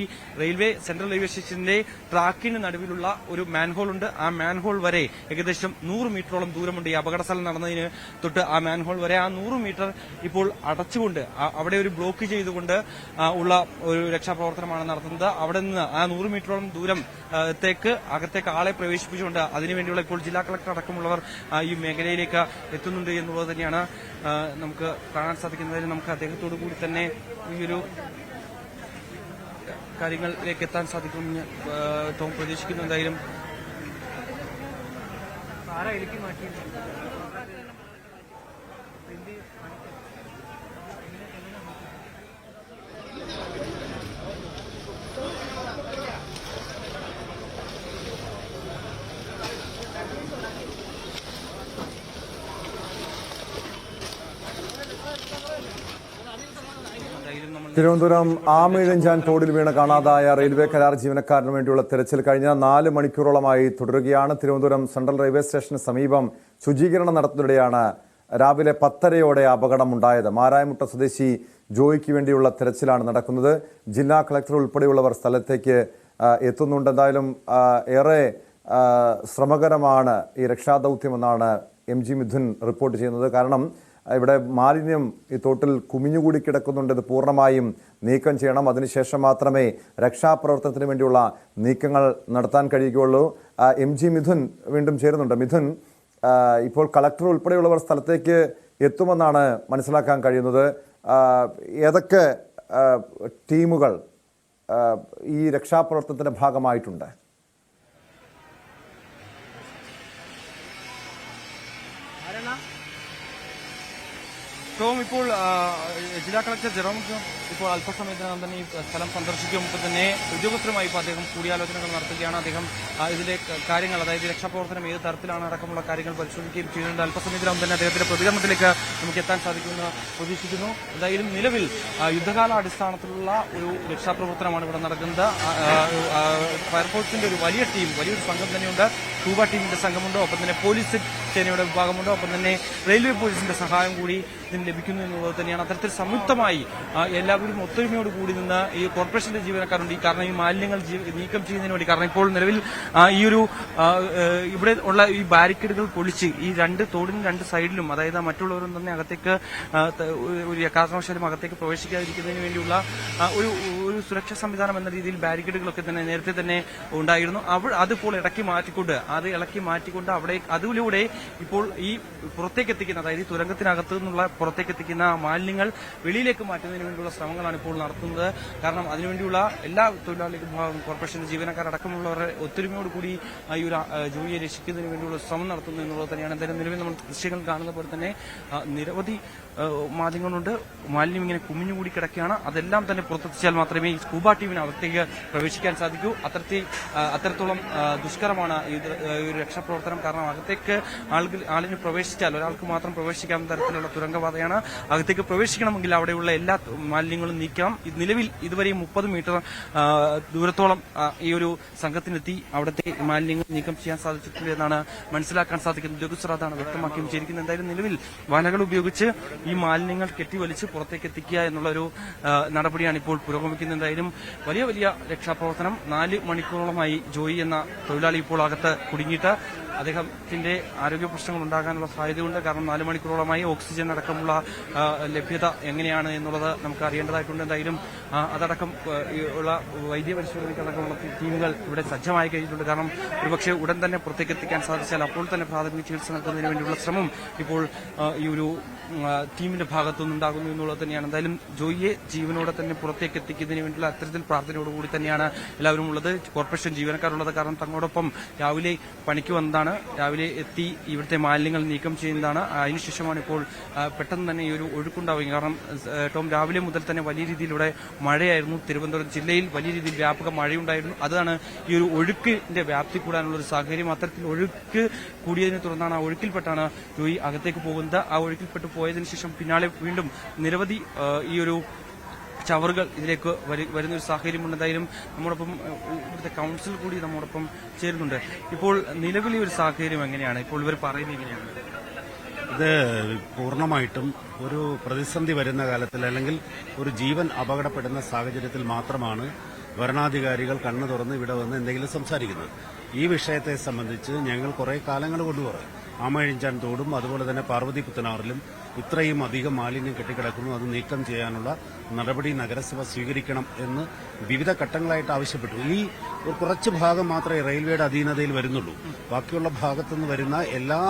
Speaker 6: സെൻട്രൽ റെയിൽവേ സ്റ്റേഷന്റെ ട്രാക്കിന് നടുവിലുള്ള ഒരു മാൻഹോൾ ഉണ്ട്. ആ മാൻഹോൾ വരെ ഏകദേശം 100 മീറ്ററോളം ദൂരമുണ്ട്. ഈ അപകട സ്ഥലം നടന്നതിന് തൊട്ട് ആ മാൻഹോൾ വരെ ആ 100 മീറ്റർ ഇപ്പോൾ അടച്ചുകൊണ്ട് അവിടെ ഒരു ബ്ലോക്ക് ചെയ്തുകൊണ്ട് ഉള്ള ഒരു രക്ഷാപ്രവർത്തനമാണ് നടത്തുന്നത്. അവിടെ നിന്ന് ആ 100 മീറ്ററോളം ദൂരം അകത്തേക്ക് ആളെ പ്രവേശിപ്പിച്ചുകൊണ്ട് അതിനുവേണ്ടിയുള്ള ഇപ്പോൾ ജില്ലാ കളക്ടർ അടക്കമുള്ളവർ ഈ മേഖലയിലേക്ക് എത്തുന്നുണ്ട് എന്നുള്ളത് തന്നെയാണ് നമുക്ക് കാണാൻ സാധിക്കുന്നത്. നമുക്ക് അദ്ദേഹത്തോടു കൂടി തന്നെ ഈ ഒരു കാര്യങ്ങളിലേക്ക് എത്താൻ സാധിക്കുമെന്ന് ടോം പ്രതീക്ഷിക്കുന്നു. എന്തായാലും
Speaker 1: തിരുവനന്തപുരം ആമിഴഞ്ചാൻ തോടിൽ വീണ് കാണാതായ റെയിൽവേ കരാർ ജീവനക്കാരന് വേണ്ടിയുള്ള തെരച്ചിൽ കഴിഞ്ഞ 4 മണിക്കൂറോളമായി തുടരുകയാണ്. തിരുവനന്തപുരം സെൻട്രൽ റെയിൽവേ സ്റ്റേഷന് സമീപം ശുചീകരണം നടത്തുന്നതിനിടെയാണ് രാവിലെ 10:30 അപകടമുണ്ടായത്. മാരായമുട്ട സ്വദേശി ജോയിക്ക് വേണ്ടിയുള്ള തെരച്ചിലാണ് നടക്കുന്നത്. ജില്ലാ കളക്ടർ ഉൾപ്പെടെയുള്ളവർ സ്ഥലത്തേക്ക് എത്തുന്നുണ്ട്. എന്തായാലും ഏറെ ശ്രമകരമാണ് ഈ രക്ഷാദൗത്യമെന്നാണ് MG മിഥുൻ റിപ്പോർട്ട് ചെയ്യുന്നത്. കാരണം ഇവിടെ മാലിന്യം ഈ തോട്ടിൽ കുമിഞ്ഞുകൂടി കിടക്കുന്നുണ്ട്. ഇത് പൂർണ്ണമായും നീക്കം ചെയ്യണം. അതിനുശേഷം മാത്രമേ രക്ഷാപ്രവർത്തനത്തിന് വേണ്ടിയുള്ള നീക്കങ്ങൾ നടത്താൻ കഴിയുകയുള്ളൂ. MG മിഥുൻ വീണ്ടും ചേരുന്നുണ്ട്. മിഥുൻ, ഇപ്പോൾ കളക്ടർ ഉൾപ്പെടെയുള്ളവർ സ്ഥലത്തേക്ക് എത്തുമെന്നാണ് മനസ്സിലാക്കാൻ കഴിയുന്നത്. ഏതൊക്കെ ടീമുകൾ ഈ രക്ഷാപ്രവർത്തനത്തിൻ്റെ ഭാഗമായിട്ടുണ്ട്?
Speaker 6: ടോം, ഇപ്പോൾ ജില്ലാ കളക്ടർ ജെറോം ഇപ്പോൾ അല്പസമയത്തിനകം തന്നെ ഈ സ്ഥലം സന്ദർശിക്കുമ്പോൾ തന്നെ ഉദ്യോഗസ്ഥരുമായി ഇപ്പോൾ അദ്ദേഹം കൂടിയാലോചനകൾ നടത്തുകയാണ്. അദ്ദേഹം ഇതിലെ കാര്യങ്ങൾ, അതായത് രക്ഷാപ്രവർത്തനം ഏത് തരത്തിലാണ് അടക്കമുള്ള കാര്യങ്ങൾ പരിശോധിക്കുകയും ചെയ്യുന്നുണ്ട്. അല്പസമയത്തിനകം തന്നെ അദ്ദേഹത്തിന്റെ പ്രതികരണത്തിലേക്ക് നമുക്ക് എത്താൻ സാധിക്കുമെന്ന് പ്രതീക്ഷിക്കുന്നു. എന്തായാലും നിലവിൽ യുദ്ധകാല അടിസ്ഥാനത്തിലുള്ള ഒരു രക്ഷാപ്രവർത്തനമാണ് ഇവിടെ നടക്കുന്നത്. ഫയർഫോഴ്സിന്റെ ഒരു വലിയ ടീം, വലിയൊരു സംഘം തന്നെയുണ്ട്. സ്കൂബ ടീമിന്റെ സംഘമുണ്ട്, ഒപ്പം തന്നെ പോലീസ് സേനയുടെ വിഭാഗമുണ്ട്, ഒപ്പം തന്നെ റെയിൽവേ പോലീസിന്റെ സഹായം കൂടി ഇതിന് ലഭിക്കുന്നു എന്നുള്ളത് തന്നെയാണ്. അത്തരത്തിൽ സംയുക്തമായി എല്ലാവരും ഒത്തൊരുമയോട് കൂടി നിന്ന് ഈ കോർപ്പറേഷന്റെ ജീവനക്കാരുണ്ട്. കാരണം ഈ മാലിന്യങ്ങൾ നീക്കം ചെയ്യുന്നതിന് വേണ്ടി, കാരണം ഇപ്പോൾ നിലവിൽ ഈ ഒരു ഇവിടെ ഉള്ള ഈ ബാരിക്കേഡുകൾ പൊളിച്ച് ഈ തോടിന് രണ്ട് സൈഡിലും, അതായത് മറ്റുള്ളവരും തന്നെ അകത്തേക്ക് ഒരു കാരണവശാലും അകത്തേക്ക് പ്രവേശിക്കാതിരിക്കുന്നതിന് വേണ്ടിയുള്ള ഒരു സുരക്ഷാ സംവിധാനം എന്ന രീതിയിൽ ബാരിക്കേഡുകളൊക്കെ തന്നെ നേരത്തെ തന്നെ ഉണ്ടായിരുന്നു. അതിപ്പോൾ ഇളക്കി മാറ്റിക്കൊണ്ട് അതിലൂടെ ഇപ്പോൾ ഈ പുറത്തേക്ക് എത്തിക്കുന്ന, അതായത് ഈ തുരങ്കത്തിനകത്തു നിന്നുള്ള പുറത്തേക്ക് എത്തിക്കുന്ന മാലിന്യങ്ങൾ വെളിയിലേക്ക് മാറ്റുന്നതിന് വേണ്ടിയുള്ള ശ്രമങ്ങളാണ് ഇപ്പോൾ നടത്തുന്നത്. കാരണം അതിനുവേണ്ടിയുള്ള എല്ലാ തൊഴിലാളി വിഭാഗം, കോർപ്പറേഷന്റെ ജീവനക്കാരടക്കമുള്ളവരുടെ ഒത്തൊരുമയോടുകൂടി ഈ ഒരു ജോലിയെ രക്ഷിക്കുന്നതിന് വേണ്ടിയുള്ള ശ്രമം നടത്തുന്നു എന്നുള്ളത് തന്നെയാണ്. എന്തായാലും നിലവിൽ നമ്മൾ ദൃശ്യങ്ങൾ കാണുന്ന പോലെ തന്നെ നിരവധി മാലിന്യങ്ങളുണ്ട്. മാലിന്യം ഇങ്ങനെ കുമിഞ്ഞുകൂടി കിടക്കുകയാണ്. അതെല്ലാം തന്നെ പുറത്തെത്തിച്ചാൽ മാത്രമേ ഈ സ്കൂബ ടീമിന് അകത്തേക്ക് പ്രവേശിക്കാൻ സാധിക്കൂ. അത്തരത്തോളം ദുഷ്കരമാണ് ഈ ഒരു രക്ഷാപ്രവർത്തനം. കാരണം അകത്തേക്ക് ആളിന് പ്രവേശിച്ചാൽ ഒരാൾക്ക് മാത്രം പ്രവേശിക്കാവുന്ന തരത്തിലുള്ള തുരങ്കപാതയാണ്. അകത്തേക്ക് പ്രവേശിക്കണമെങ്കിൽ അവിടെയുള്ള എല്ലാ മാലിന്യങ്ങളും നീക്കാം. നിലവിൽ ഇതുവരെ 30 മീറ്റർ ദൂരത്തോളം ഈ ഒരു സംഘത്തിനെത്തി അവിടുത്തെ മാലിന്യങ്ങൾ നീക്കം ചെയ്യാൻ സാധിച്ചിട്ടില്ല എന്നാണ് മനസ്സിലാക്കാൻ സാധിക്കുന്നത്. ഉദ്യോഗസ്ഥർ അതാണ് വ്യക്തമാക്കിയും ചെയ്തിരിക്കുന്നത്. എന്തായാലും നിലവിൽ വലകൾ ഉപയോഗിച്ച് ഈ മാലിന്യങ്ങൾ കെട്ടിവലിച്ച് പുറത്തേക്ക് എത്തിക്കുക എന്നുള്ള ഒരു നടപടിയാണ് ഇപ്പോൾ പുരോഗമിക്കുന്നത്. എന്തായാലും വലിയ വലിയ രക്ഷാപ്രവർത്തനം. 4 മണിക്കൂറോളമായി ജോയി എന്ന തൊഴിലാളി ഇപ്പോൾ അകത്ത് കുടുങ്ങിയിട്ട് അദ്ദേഹത്തിന്റെ ആരോഗ്യ പ്രശ്നങ്ങൾ ഉണ്ടാകാനുള്ള സാധ്യതയുണ്ട്. കാരണം 4 മണിക്കൂറോളമായി ഓക്സിജൻ അടക്കമുള്ള ലഭ്യത എങ്ങനെയാണ് എന്നുള്ളത് നമുക്ക് അറിയേണ്ടതായിട്ടുണ്ട്. എന്തായാലും അതടക്കം ഉള്ള വൈദ്യ പരിശോധനയ്ക്കടക്കമുള്ള ടീമുകൾ ഇവിടെ സജ്ജമായി കഴിഞ്ഞിട്ടുണ്ട്. കാരണം ഒരുപക്ഷെ ഉടൻ തന്നെ പുറത്തേക്ക് എത്തിക്കാൻ സാധിച്ചാൽ അപ്പോൾ തന്നെ പ്രാഥമിക ചികിത്സ നൽകുന്നതിന് വേണ്ടിയുള്ള ശ്രമം ഇപ്പോൾ ഈ ഒരു ടീമിന്റെ ഭാഗത്തുനിന്നുണ്ടാകുന്നു എന്നുള്ളത് തന്നെയാണ്. എന്തായാലും ജോയിയെ ജീവനോടെ തന്നെ പുറത്തേക്ക് എത്തിക്കുന്നതിന് വേണ്ടിയുള്ള അത്തരത്തിൽ പ്രാർത്ഥനയോടുകൂടി തന്നെയാണ് എല്ലാവരും ഉള്ളത്. കോർപ്പറേഷൻ ജീവനക്കാരുള്ളത്. കാരണം തങ്ങളോടൊപ്പം രാവിലെ പണിക്ക് വന്നതാണ്. രാവിലെ എത്തി ഇവിടുത്തെ മാലിന്യങ്ങൾ നീക്കം ചെയ്യുന്നതാണ്. അതിനുശേഷമാണ് ഇപ്പോൾ പെട്ടെന്ന് തന്നെ ഈ ഒരു ഒഴുക്കുണ്ടാവുകയും, കാരണം ടോം രാവിലെ മുതൽ തന്നെ വലിയ രീതിയിലൂടെ മഴയായിരുന്നു. തിരുവനന്തപുരം ജില്ലയിൽ വലിയ രീതിയിൽ വ്യാപക മഴയുണ്ടായിരുന്നു. അതാണ് ഈ ഒരു ഒഴുക്കിന്റെ വ്യാപ്തി കൂടാനുള്ള ഒരു സാഹചര്യം. അത്തരത്തിൽ ഒഴുക്ക് കൂടിയതിനെ തുടർന്നാണ് ആ ഒഴുക്കിൽപ്പെട്ടാണ് ജോയി അകത്തേക്ക് പോകുന്നത്. ആ ഒഴുക്കിൽപ്പെട്ട് പോയതിനു ശേഷം പിന്നാലെ വീണ്ടും നിരവധി ഈ ഒരു ചവറുകൾ ഇതിലേക്ക് വരുന്ന ഒരു സാഹചര്യമുണ്ട്. എന്തായാലും നമ്മോടൊപ്പം ഇവിടുത്തെ കൗൺസിൽ കൂടി നമ്മോടൊപ്പം ചേരുന്നുണ്ട്. ഇപ്പോൾ നിലവിലെ ഒരു സാഹചര്യം എങ്ങനെയാണ്? ഇപ്പോൾ ഇവർ പറയുന്നത് എങ്ങനെയാണ്?
Speaker 7: ഇത് പൂർണ്ണമായിട്ടും ഒരു പ്രതിസന്ധി വരുന്ന കാലത്തിൽ, അല്ലെങ്കിൽ ഒരു ജീവൻ അപകടപ്പെടുന്ന സാഹചര്യത്തിൽ മാത്രമാണ് ഭരണാധികാരികൾ കണ്ണു തുറന്ന് ഇവിടെ വന്ന് എന്തെങ്കിലും സംസാരിക്കുന്നത്. ഈ വിഷയത്തെ സംബന്ധിച്ച് ഞങ്ങൾ കുറെ കാലങ്ങൾ കൊണ്ട് പറയും. ആമഴിഞ്ചാൻ തോടും അതുപോലെ തന്നെ പാർവതി പുത്തനാറിലും ഇത്രയും അധികം മാലിന്യം കെട്ടിക്കിടക്കുന്നു, അത് നീക്കം ചെയ്യാനുള്ള നടപടി നഗരസഭ സ്വീകരിക്കണം എന്ന് വിവിധ ഘട്ടങ്ങളായിട്ട് ആവശ്യപ്പെട്ടു. ഈ ഒരു കുറച്ച് ഭാഗം മാത്രമേ റെയിൽവേയുടെ അധീനതയിൽ വരുന്നുള്ളൂ. ബാക്കിയുള്ള ഭാഗത്തുനിന്ന് വരുന്ന എല്ലാ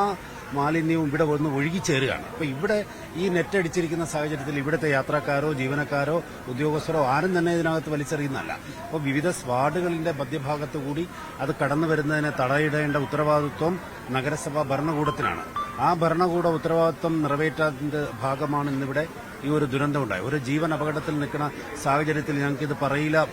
Speaker 7: മാലിന്യവും ഇവിടെ വന്ന് ഒഴുകിച്ചേരുകയാണ്. അപ്പൊ ഇവിടെ ഈ നെറ്റടിച്ചിരിക്കുന്ന സാഹചര്യത്തിൽ ഇവിടുത്തെ യാത്രക്കാരോ ജീവനക്കാരോ ഉദ്യോഗസ്ഥരോ ആരും തന്നെ ഇതിനകത്ത് വലിച്ചെറിയുന്നതല്ല. അപ്പോൾ വിവിധ സ്വാർഡുകളിന്റെ മധ്യഭാഗത്തു കൂടി അത് കടന്നു വരുന്നതിനെ തടയിടേണ്ട ഉത്തരവാദിത്വം നഗരസഭാ ഭരണകൂടത്തിനാണ്. ആ ഭരണകൂട ഉത്തരവാദിത്വം നിറവേറ്റാതിന്റെ ഭാഗമാണ് ഇന്നിവിടെ ഈ ഒരു ദുരന്തമുണ്ടായി. ഒരു ജീവൻ അപകടത്തിൽ നിൽക്കുന്ന സാഹചര്യത്തിൽ ഞങ്ങൾക്കിത്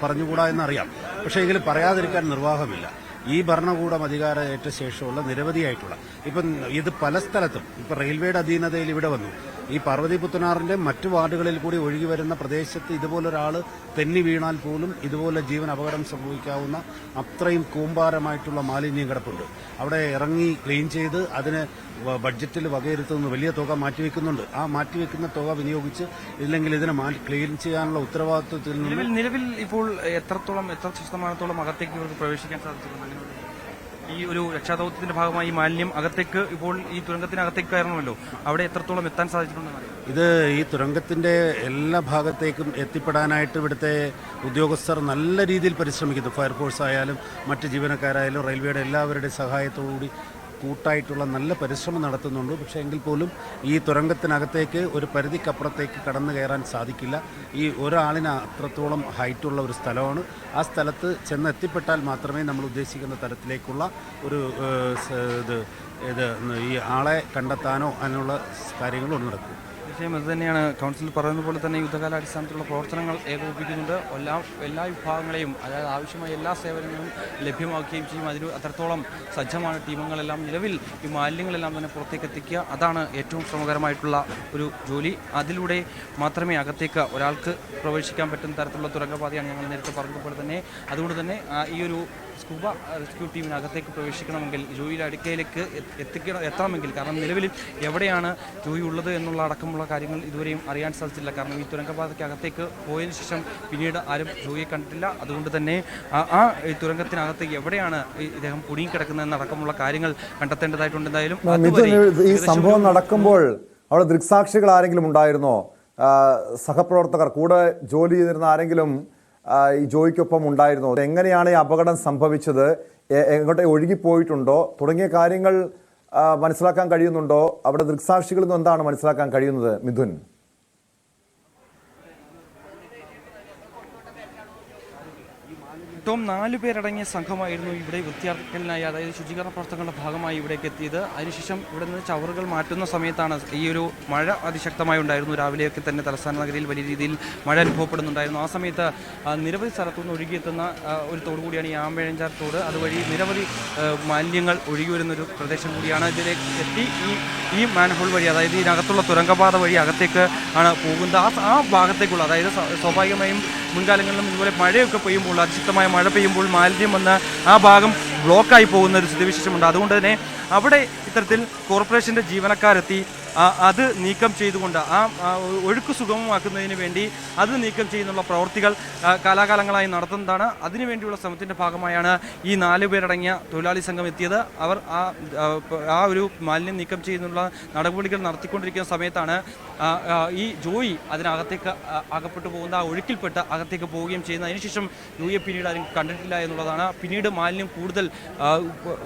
Speaker 7: പറഞ്ഞുകൂടാ എന്നറിയാം. പക്ഷേ എങ്കിലും പറയാതിരിക്കാൻ നിർവാഹമില്ല. ഈ ഭരണകൂടം അധികാരം ഏറ്റ ശേഷമുള്ള നിരവധിയായിട്ടുള്ള ഇപ്പം ഇത് പല സ്ഥലത്തും ഇപ്പം റെയിൽവേയുടെ അധീനതയിൽ ഇവിടെ വന്നു. ഈ പാർവതി പുത്തനാറിന്റെ മറ്റു വാർഡുകളിൽ കൂടി ഒഴുകി വരുന്ന പ്രദേശത്ത് ഇതുപോലൊരാൾ തെന്നി വീണാൽ പോലും ഇതുപോലെ ജീവൻ അപകടം സംഭവിക്കാവുന്ന അത്രയും കൂമ്പാരമായിട്ടുള്ള മാലിന്യം കിടപ്പുണ്ട്. അവിടെ ഇറങ്ങി ക്ലീൻ ചെയ്ത് അതിന് ബഡ്ജറ്റിൽ വകയിരുത്തുന്ന വലിയ തുക മാറ്റിവെക്കുന്നുണ്ട്. ആ മാറ്റിവെക്കുന്ന തുക വിനിയോഗിച്ച് ഇല്ലെങ്കിൽ ഇതിനെ ക്ലീൻ ചെയ്യാനുള്ള ഉത്തരവാദിത്വത്തിൽ നിന്ന്
Speaker 6: നിലവിൽ ഇപ്പോൾ എത്ര ശതമാനത്തോളം അകത്തേക്ക് ഇവർക്ക് പ്രവേശിക്കാൻ സാധിച്ചിട്ടുണ്ട്? ഈ ഒരു രക്ഷാദൌത്യത്തിന്റെ ഭാഗമായി മാലിന്യം അകത്തേക്ക് ഇപ്പോൾ ഈ തുരങ്കത്തിനകത്തേക്ക് കയറണമല്ലോ, അവിടെ എത്രത്തോളം എത്താൻ സാധിച്ചിട്ടുണ്ടെന്ന്
Speaker 7: ഇത് ഈ തുരങ്കത്തിന്റെ എല്ലാ ഭാഗത്തേക്കും എത്തിപ്പെടാനായിട്ട് ഇവിടുത്തെ ഉദ്യോഗസ്ഥർ നല്ല രീതിയിൽ പരിശ്രമിക്കുന്നു. ഫയർഫോഴ്സ് ആയാലും മറ്റ് ജീവനക്കാരായാലും റെയിൽവേയുടെ എല്ലാവരുടെയും സഹായത്തോടുകൂടി കൂട്ടായിട്ടുള്ള നല്ല പരിശ്രമം നടത്തുന്നുണ്ട്. പക്ഷേ എങ്കിൽ പോലും ഈ തുരങ്കത്തിനകത്തേക്ക് ഒരു പരിധിക്കപ്പുറത്തേക്ക് കടന്നു കയറാൻ സാധിക്കില്ല. ഈ ഒരാളിന് അത്രത്തോളം ഹൈറ്റുള്ള ഒരു സ്ഥലമാണ്. ആ സ്ഥലത്ത് ചെന്നെത്തിപ്പെട്ടാൽ മാത്രമേ നമ്മൾ ഉദ്ദേശിക്കുന്ന തരത്തിലേക്കുള്ള ഒരു ഈ ആളെ കണ്ടെത്താനോ അതിനുള്ള കാര്യങ്ങളോ നടക്കും.
Speaker 6: തീർച്ചയായും അത് തന്നെയാണ് കൗൺസിൽ പറയുന്നത് പോലെ തന്നെ യുദ്ധകാലാടിസ്ഥാനത്തിലുള്ള പ്രവർത്തനങ്ങൾ ഏകോപിപ്പിക്കുന്നുണ്ട്. എല്ലാ വിഭാഗങ്ങളെയും, അതായത് ആവശ്യമായ എല്ലാ സേവനങ്ങളും ലഭ്യമാക്കുകയും ചെയ്യും. അതിന് അത്രത്തോളം സജ്ജമാണ് ടീമുകളെല്ലാം. നിലവിൽ ഈ മാലിന്യങ്ങളെല്ലാം തന്നെ പുറത്തേക്ക് എത്തിക്കുക, അതാണ് ഏറ്റവും ശ്രമകരമായിട്ടുള്ള ഒരു ജോലി. അതിലൂടെ മാത്രമേ അകത്തേക്ക് ഒരാൾക്ക് പ്രവേശിക്കാൻ പറ്റുന്ന തരത്തിലുള്ള തുരങ്കപാതയാണ് ഞങ്ങൾ നേരത്തെ പറഞ്ഞതുപോലെ തന്നെ. അതുകൊണ്ട് തന്നെ ഈ ഒരു സ്കൂബ റെസ്ക്യൂ ടീമിനകത്തേക്ക് പ്രവേശിക്കണമെങ്കിൽ ജോയിയുടെ അടുക്കയിലേക്ക് എത്തണമെങ്കിൽ, കാരണം നിലവിൽ എവിടെയാണ് ജോയി ഉള്ളത് എന്നുള്ള അടക്കമുള്ള കാര്യങ്ങൾ ഇതുവരെയും അറിയാൻ സാധിച്ചില്ല. കാരണം ഈ തുരങ്കപാതയ്ക്ക് അകത്തേക്ക് പോയതിനു ശേഷം പിന്നീട് ആരും ജോയിയെ കണ്ടിട്ടില്ല. അതുകൊണ്ട് തന്നെ ഈ തുരങ്കത്തിനകത്തേക്ക് എവിടെയാണ് ഇദ്ദേഹം കുടുങ്ങിക്കിടക്കുന്നതെന്ന് അടക്കമുള്ള കാര്യങ്ങൾ കണ്ടെത്തേണ്ടതായിട്ടുണ്ട്. എന്തായാലും
Speaker 1: ഈ സംഭവം നടക്കുമ്പോൾ അവിടെ ദൃക്സാക്ഷികൾ ആരെങ്കിലും ഉണ്ടായിരുന്നോ? സഹപ്രവർത്തകർ, കൂടെ ജോലി ചെയ്തിരുന്ന ആരെങ്കിലും ഈ ജോയിക്കൊപ്പം ഉണ്ടായിരുന്നോ? എങ്ങനെയാണ് ഈ അപകടം സംഭവിച്ചത്? എങ്ങോട്ടെ ഒഴുകിപ്പോയിട്ടുണ്ടോ? തുടങ്ങിയ കാര്യങ്ങൾ മനസ്സിലാക്കാൻ കഴിയുന്നുണ്ടോ? അവിടെ ദൃക്സാക്ഷികളിൽ നിന്ന് എന്താണ് മനസ്സിലാക്കാൻ കഴിയുന്നത് മിഥുൻ?
Speaker 6: ടോം, 4 പേരടങ്ങിയ സംഘമായിരുന്നു ഇവിടെ വൃത്തിയാക്കലിനായി, അതായത് ശുചീകരണ പ്രവർത്തനങ്ങളുടെ ഭാഗമായി ഇവിടേക്ക് എത്തിയത്. അതിനുശേഷം ഇവിടെ നിന്ന് ചവറുകൾ മാറ്റുന്ന സമയത്താണ് ഈ ഒരു മഴ അതിശക്തമായി ഉണ്ടായിരുന്നു. രാവിലെയൊക്കെ തന്നെ തലസ്ഥാന നഗരിയിൽ വലിയ രീതിയിൽ മഴ അനുഭവപ്പെടുന്നുണ്ടായിരുന്നു. ആ സമയത്ത് നിരവധി സ്ഥലത്തുനിന്ന് ഒഴുകിയെത്തുന്ന ഒരു തോട് കൂടിയാണ് ഈ ആമ്പഴഞ്ചാർ തോട്. അതുവഴി നിരവധി മാലിന്യങ്ങൾ ഒഴുകി വരുന്നൊരു പ്രദേശം കൂടിയാണ്. ഇതിലേക്ക് എത്തി ഈ മാൻഹോൾ വഴി, അതായത് ഇതിനകത്തുള്ള തുരങ്കപാത വഴി അകത്തേക്ക് ആണ് പോകുന്നത്. ആ ഭാഗത്തേക്കുള്ള, അതായത് സ്വാഭാവികമായും മുൻകാലങ്ങളിലും ഇതുപോലെ മഴയൊക്കെ പെയ്യുമ്പോൾ, അതിശക്തമായ മഴ പെയ്യുമ്പോൾ മാലിന്യം വന്ന് ആ ഭാഗം ബ്ലോക്കായി പോകുന്ന ഒരു സ്ഥിതിവിശേഷമുണ്ട്. അതുകൊണ്ട് തന്നെ അവിടെ ഇത്തരത്തിൽ കോർപ്പറേഷൻ്റെ ജീവനക്കാരെത്തി അത് നീക്കം ചെയ്തുകൊണ്ട് ഒഴുക്ക് സുഗമമാക്കുന്നതിന് വേണ്ടി അത് നീക്കം ചെയ്യുന്നുള്ള പ്രവൃത്തികൾ കാലാകാലങ്ങളായി നടത്തുന്നതാണ്. അതിനുവേണ്ടിയുള്ള ശ്രമത്തിൻ്റെ ഭാഗമായാണ് ഈ 4 പേരടങ്ങിയ തൊഴിലാളി സംഘം എത്തിയത്. അവർ ആ ഒരു മാലിന്യം നീക്കം ചെയ്യുന്നുള്ള നടപടികൾ നടത്തിക്കൊണ്ടിരിക്കുന്ന സമയത്താണ് ഈ ജോയി അതിനകത്തേക്ക് അകപ്പെട്ടു പോകുന്ന, ആ ഒഴുക്കിൽപ്പെട്ട് അകത്തേക്ക് പോവുകയും ചെയ്യുന്നത്. അതിനുശേഷം ജോയിയെ പിന്നീട് ആരും കണ്ടിട്ടില്ല എന്നുള്ളതാണ്. പിന്നീട് മാലിന്യം കൂടുതൽ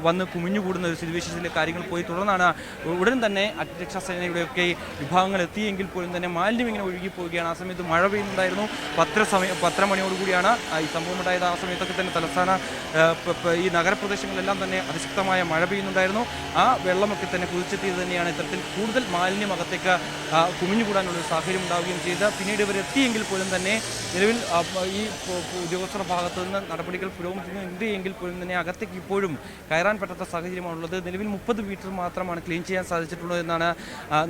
Speaker 6: വന്ന് കുമിഞ്ഞുകൂടുന്ന ഒരു സ്ഥിതിവിശേഷത്തിലെ കാര്യങ്ങൾ പോയി തുടർന്നാണ് ഉടൻ തന്നെ അഗ്നിരക്ഷാസേനയുടെയൊക്കെ വിഭാഗങ്ങൾ എത്തിയെങ്കിൽ പോലും തന്നെ മാലിന്യം ഇങ്ങനെ ഒഴുകിപ്പോവുകയാണ്. ആ സമയത്ത് മഴ പെയ്യുന്നുണ്ടായിരുന്നു. 10 മണിയോടുകൂടിയാണ് ഈ സംഭവം ഉണ്ടായത്. ആ സമയത്തൊക്കെ തന്നെ തലസ്ഥാന ഈ നഗരപ്രദേശങ്ങളിലെല്ലാം തന്നെ അതിശക്തമായ മഴ പെയ്യുന്നുണ്ടായിരുന്നു. ആ വെള്ളമൊക്കെ തന്നെ കുതിച്ചെത്തിയത് തന്നെയാണ് ഇത്തരത്തിൽ കൂടുതൽ മാലിന്യം അകത്തേക്ക് കുമിഞ്ഞുകൂടാനുള്ളൊരു സാഹചര്യം ഉണ്ടാവുകയും ചെയ്ത്. പിന്നീട് ഇവരെത്തിയെങ്കിൽ പോലും തന്നെ നിലവിൽ ഈ ഉദ്യോഗസ്ഥരുടെ ഭാഗത്തു നിന്ന് നടപടികൾ പുരോഗമിക്കുന്നുണ്ട് എങ്കിൽ പോലും തന്നെ അകത്തേക്ക് ഇപ്പോഴും കയറാൻ പറ്റാത്ത സാഹചര്യമാണുള്ളത്. നിലവിൽ 30 മീറ്റർ മാത്രമാണ് ക്ലീൻ ചെയ്യാൻ സാധിച്ചിട്ടുള്ളത് എന്നാണ്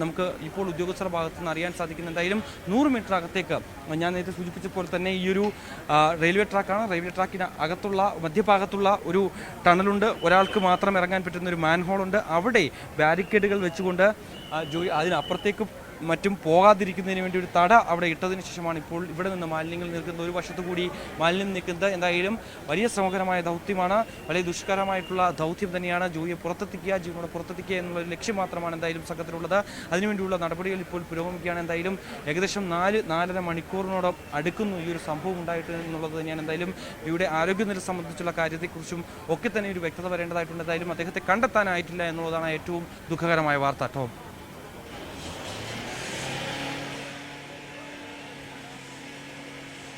Speaker 6: നമുക്ക് ഇപ്പോൾ ഉദ്യോഗസ്ഥരുടെ ഭാഗത്തു നിന്ന് അറിയാൻ സാധിക്കുന്നത്. എന്തായാലും 100 മീറ്റർ അകത്തേക്ക്, ഞാൻ നേരത്തെ സൂചിപ്പിച്ചപ്പോൾ തന്നെ ഈ ഒരു റെയിൽവേ ട്രാക്കാണ്. റെയിൽവേ ട്രാക്കിന് അകത്തുള്ള മധ്യഭാഗത്തുള്ള ഒരു ടണലുണ്ട്. ഒരാൾക്ക് മാത്രം ഇറങ്ങാൻ പറ്റുന്ന ഒരു മാൻഹോളുണ്ട്. അവിടെ ബാരിക്കേഡുകൾ വെച്ചുകൊണ്ട് ജോയി അതിനപ്പുറത്തേക്ക് മറ്റും പോകാതിരിക്കുന്നതിന് വേണ്ടി ഒരു തട അവിടെ ഇട്ടതിന് ശേഷമാണ് ഇപ്പോൾ ഇവിടെ നിന്ന് മാലിന്യങ്ങൾ നിൽക്കുന്നത്. ഒരു വശത്തു കൂടി മാലിന്യം നിൽക്കുന്നത്. എന്തായാലും വലിയ ശ്രമകരമായ ദൗത്യമാണ്, വലിയ ദുഷ്കരമായിട്ടുള്ള ദൗത്യം തന്നെയാണ്. ജോയിയെ പുറത്തെത്തിക്കുക, ജീവനോടെ പുറത്തെത്തിക്കുക എന്നുള്ള ലക്ഷ്യം മാത്രമാണ് എന്തായാലും സംഘത്തിലുള്ളത്. അതിനുവേണ്ടിയുള്ള നടപടികൾ ഇപ്പോൾ പുരോഗമിക്കുകയാണ്. എന്തായാലും ഏകദേശം 4-4.5 മണിക്കൂറിനോട് അടുക്കുന്നു ഈ ഒരു സംഭവം ഉണ്ടായിട്ട് എന്നുള്ളത് തന്നെയാണ്. എന്തായാലും ഇവിടെ ആരോഗ്യനില സംബന്ധിച്ചുള്ള കാര്യത്തെക്കുറിച്ചും ഒക്കെ തന്നെ ഒരു വ്യക്തത വരേണ്ടതായിട്ടുണ്ട്. എന്തായാലും അദ്ദേഹത്തെ കണ്ടെത്താനായിട്ടില്ല എന്നുള്ളതാണ് ഏറ്റവും ദുഃഖകരമായ വാർത്ത. ടോം.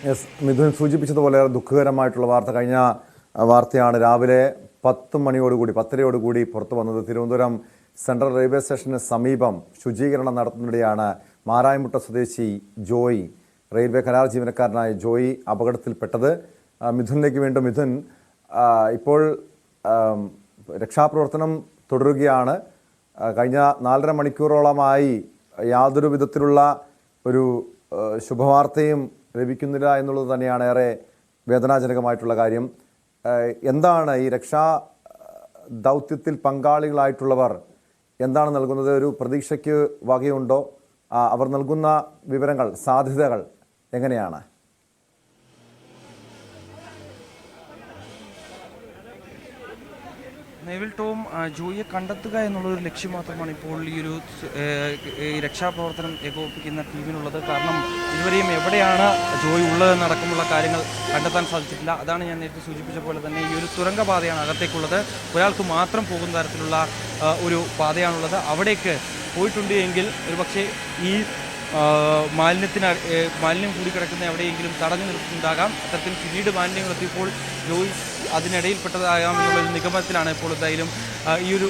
Speaker 1: യെസ്, മിഥുൻ സൂചിപ്പിച്ചതുപോലെ ദുഃഖകരമായിട്ടുള്ള വാർത്ത. കഴിഞ്ഞ വാർത്തയാണ് രാവിലെ 10 മണിയോടുകൂടി 10:30 പുറത്തു വന്നത്. തിരുവനന്തപുരം സെൻട്രൽ റെയിൽവേ സ്റ്റേഷന് സമീപം ശുചീകരണം നടത്തുന്നതിനിടെയാണ് മാരായമുട്ട സ്വദേശി ജോയി, റെയിൽവേ കരാർ ജീവനക്കാരനായ ജോയി അപകടത്തിൽപ്പെട്ടത്. മിഥുനിലേക്ക് വീണ്ടും. മിഥുൻ, ഇപ്പോൾ രക്ഷാപ്രവർത്തനം തുടരുകയാണ്. കഴിഞ്ഞ 4.5 മണിക്കൂറോളമായി യാതൊരു വിധത്തിലുള്ള ഒരു ശുഭവാർത്തയും ലഭിക്കുന്നില്ല എന്നുള്ളത് തന്നെയാണ് ഏറെ വേദനാജനകമായിട്ടുള്ള കാര്യം. എന്താണ് ഈ രക്ഷാ ദൗത്യത്തിൽ പങ്കാളികളായിട്ടുള്ളവർ എന്താണ് നൽകുന്നത്? ഒരു പ്രതീക്ഷയ്ക്ക് വകയുണ്ടോ? അവർ നൽകുന്ന വിവരങ്ങൾ, സാധ്യതകൾ എങ്ങനെയാണ്?
Speaker 6: നിലവിൽ ടോം ജോയിയെ കണ്ടെത്തുക എന്നുള്ളൊരു ലക്ഷ്യം മാത്രമാണ് ഇപ്പോൾ ഈ രക്ഷാപ്രവർത്തനം ഏകോപിപ്പിക്കുന്ന ടീമിനുള്ളത്. കാരണം ഇതുവരെയും എവിടെയാണ് ജോയി ഉള്ളതെന്നടക്കമുള്ള കാര്യങ്ങൾ കണ്ടെത്താൻ സാധിച്ചിട്ടില്ല. അതാണ് ഞാൻ നേരത്തെ സൂചിപ്പിച്ച പോലെ തന്നെ ഈ ഒരു തുരങ്കപാതയാണ് അകത്തേക്കുള്ളത്. ഒരാൾക്ക് മാത്രം പോകുന്ന തരത്തിലുള്ള ഒരു പാതയാണുള്ളത്. അവിടേക്ക് പോയിട്ടുണ്ട് എങ്കിൽ ഒരുപക്ഷെ ഈ മാലിന്യം കൂടിക്കിടക്കുന്ന എവിടെയെങ്കിലും തടഞ്ഞു നിർത്തുന്നുണ്ടാകാം. അത്തരത്തിൽ പിന്നീട് മാലിന്യങ്ങൾ എത്തിയപ്പോൾ ജോയി അതിനിടയിൽപ്പെട്ടതാകാം എന്നുള്ളൊരു നിഗമനത്തിലാണ് ഇപ്പോൾ എന്തായാലും ഈ ഒരു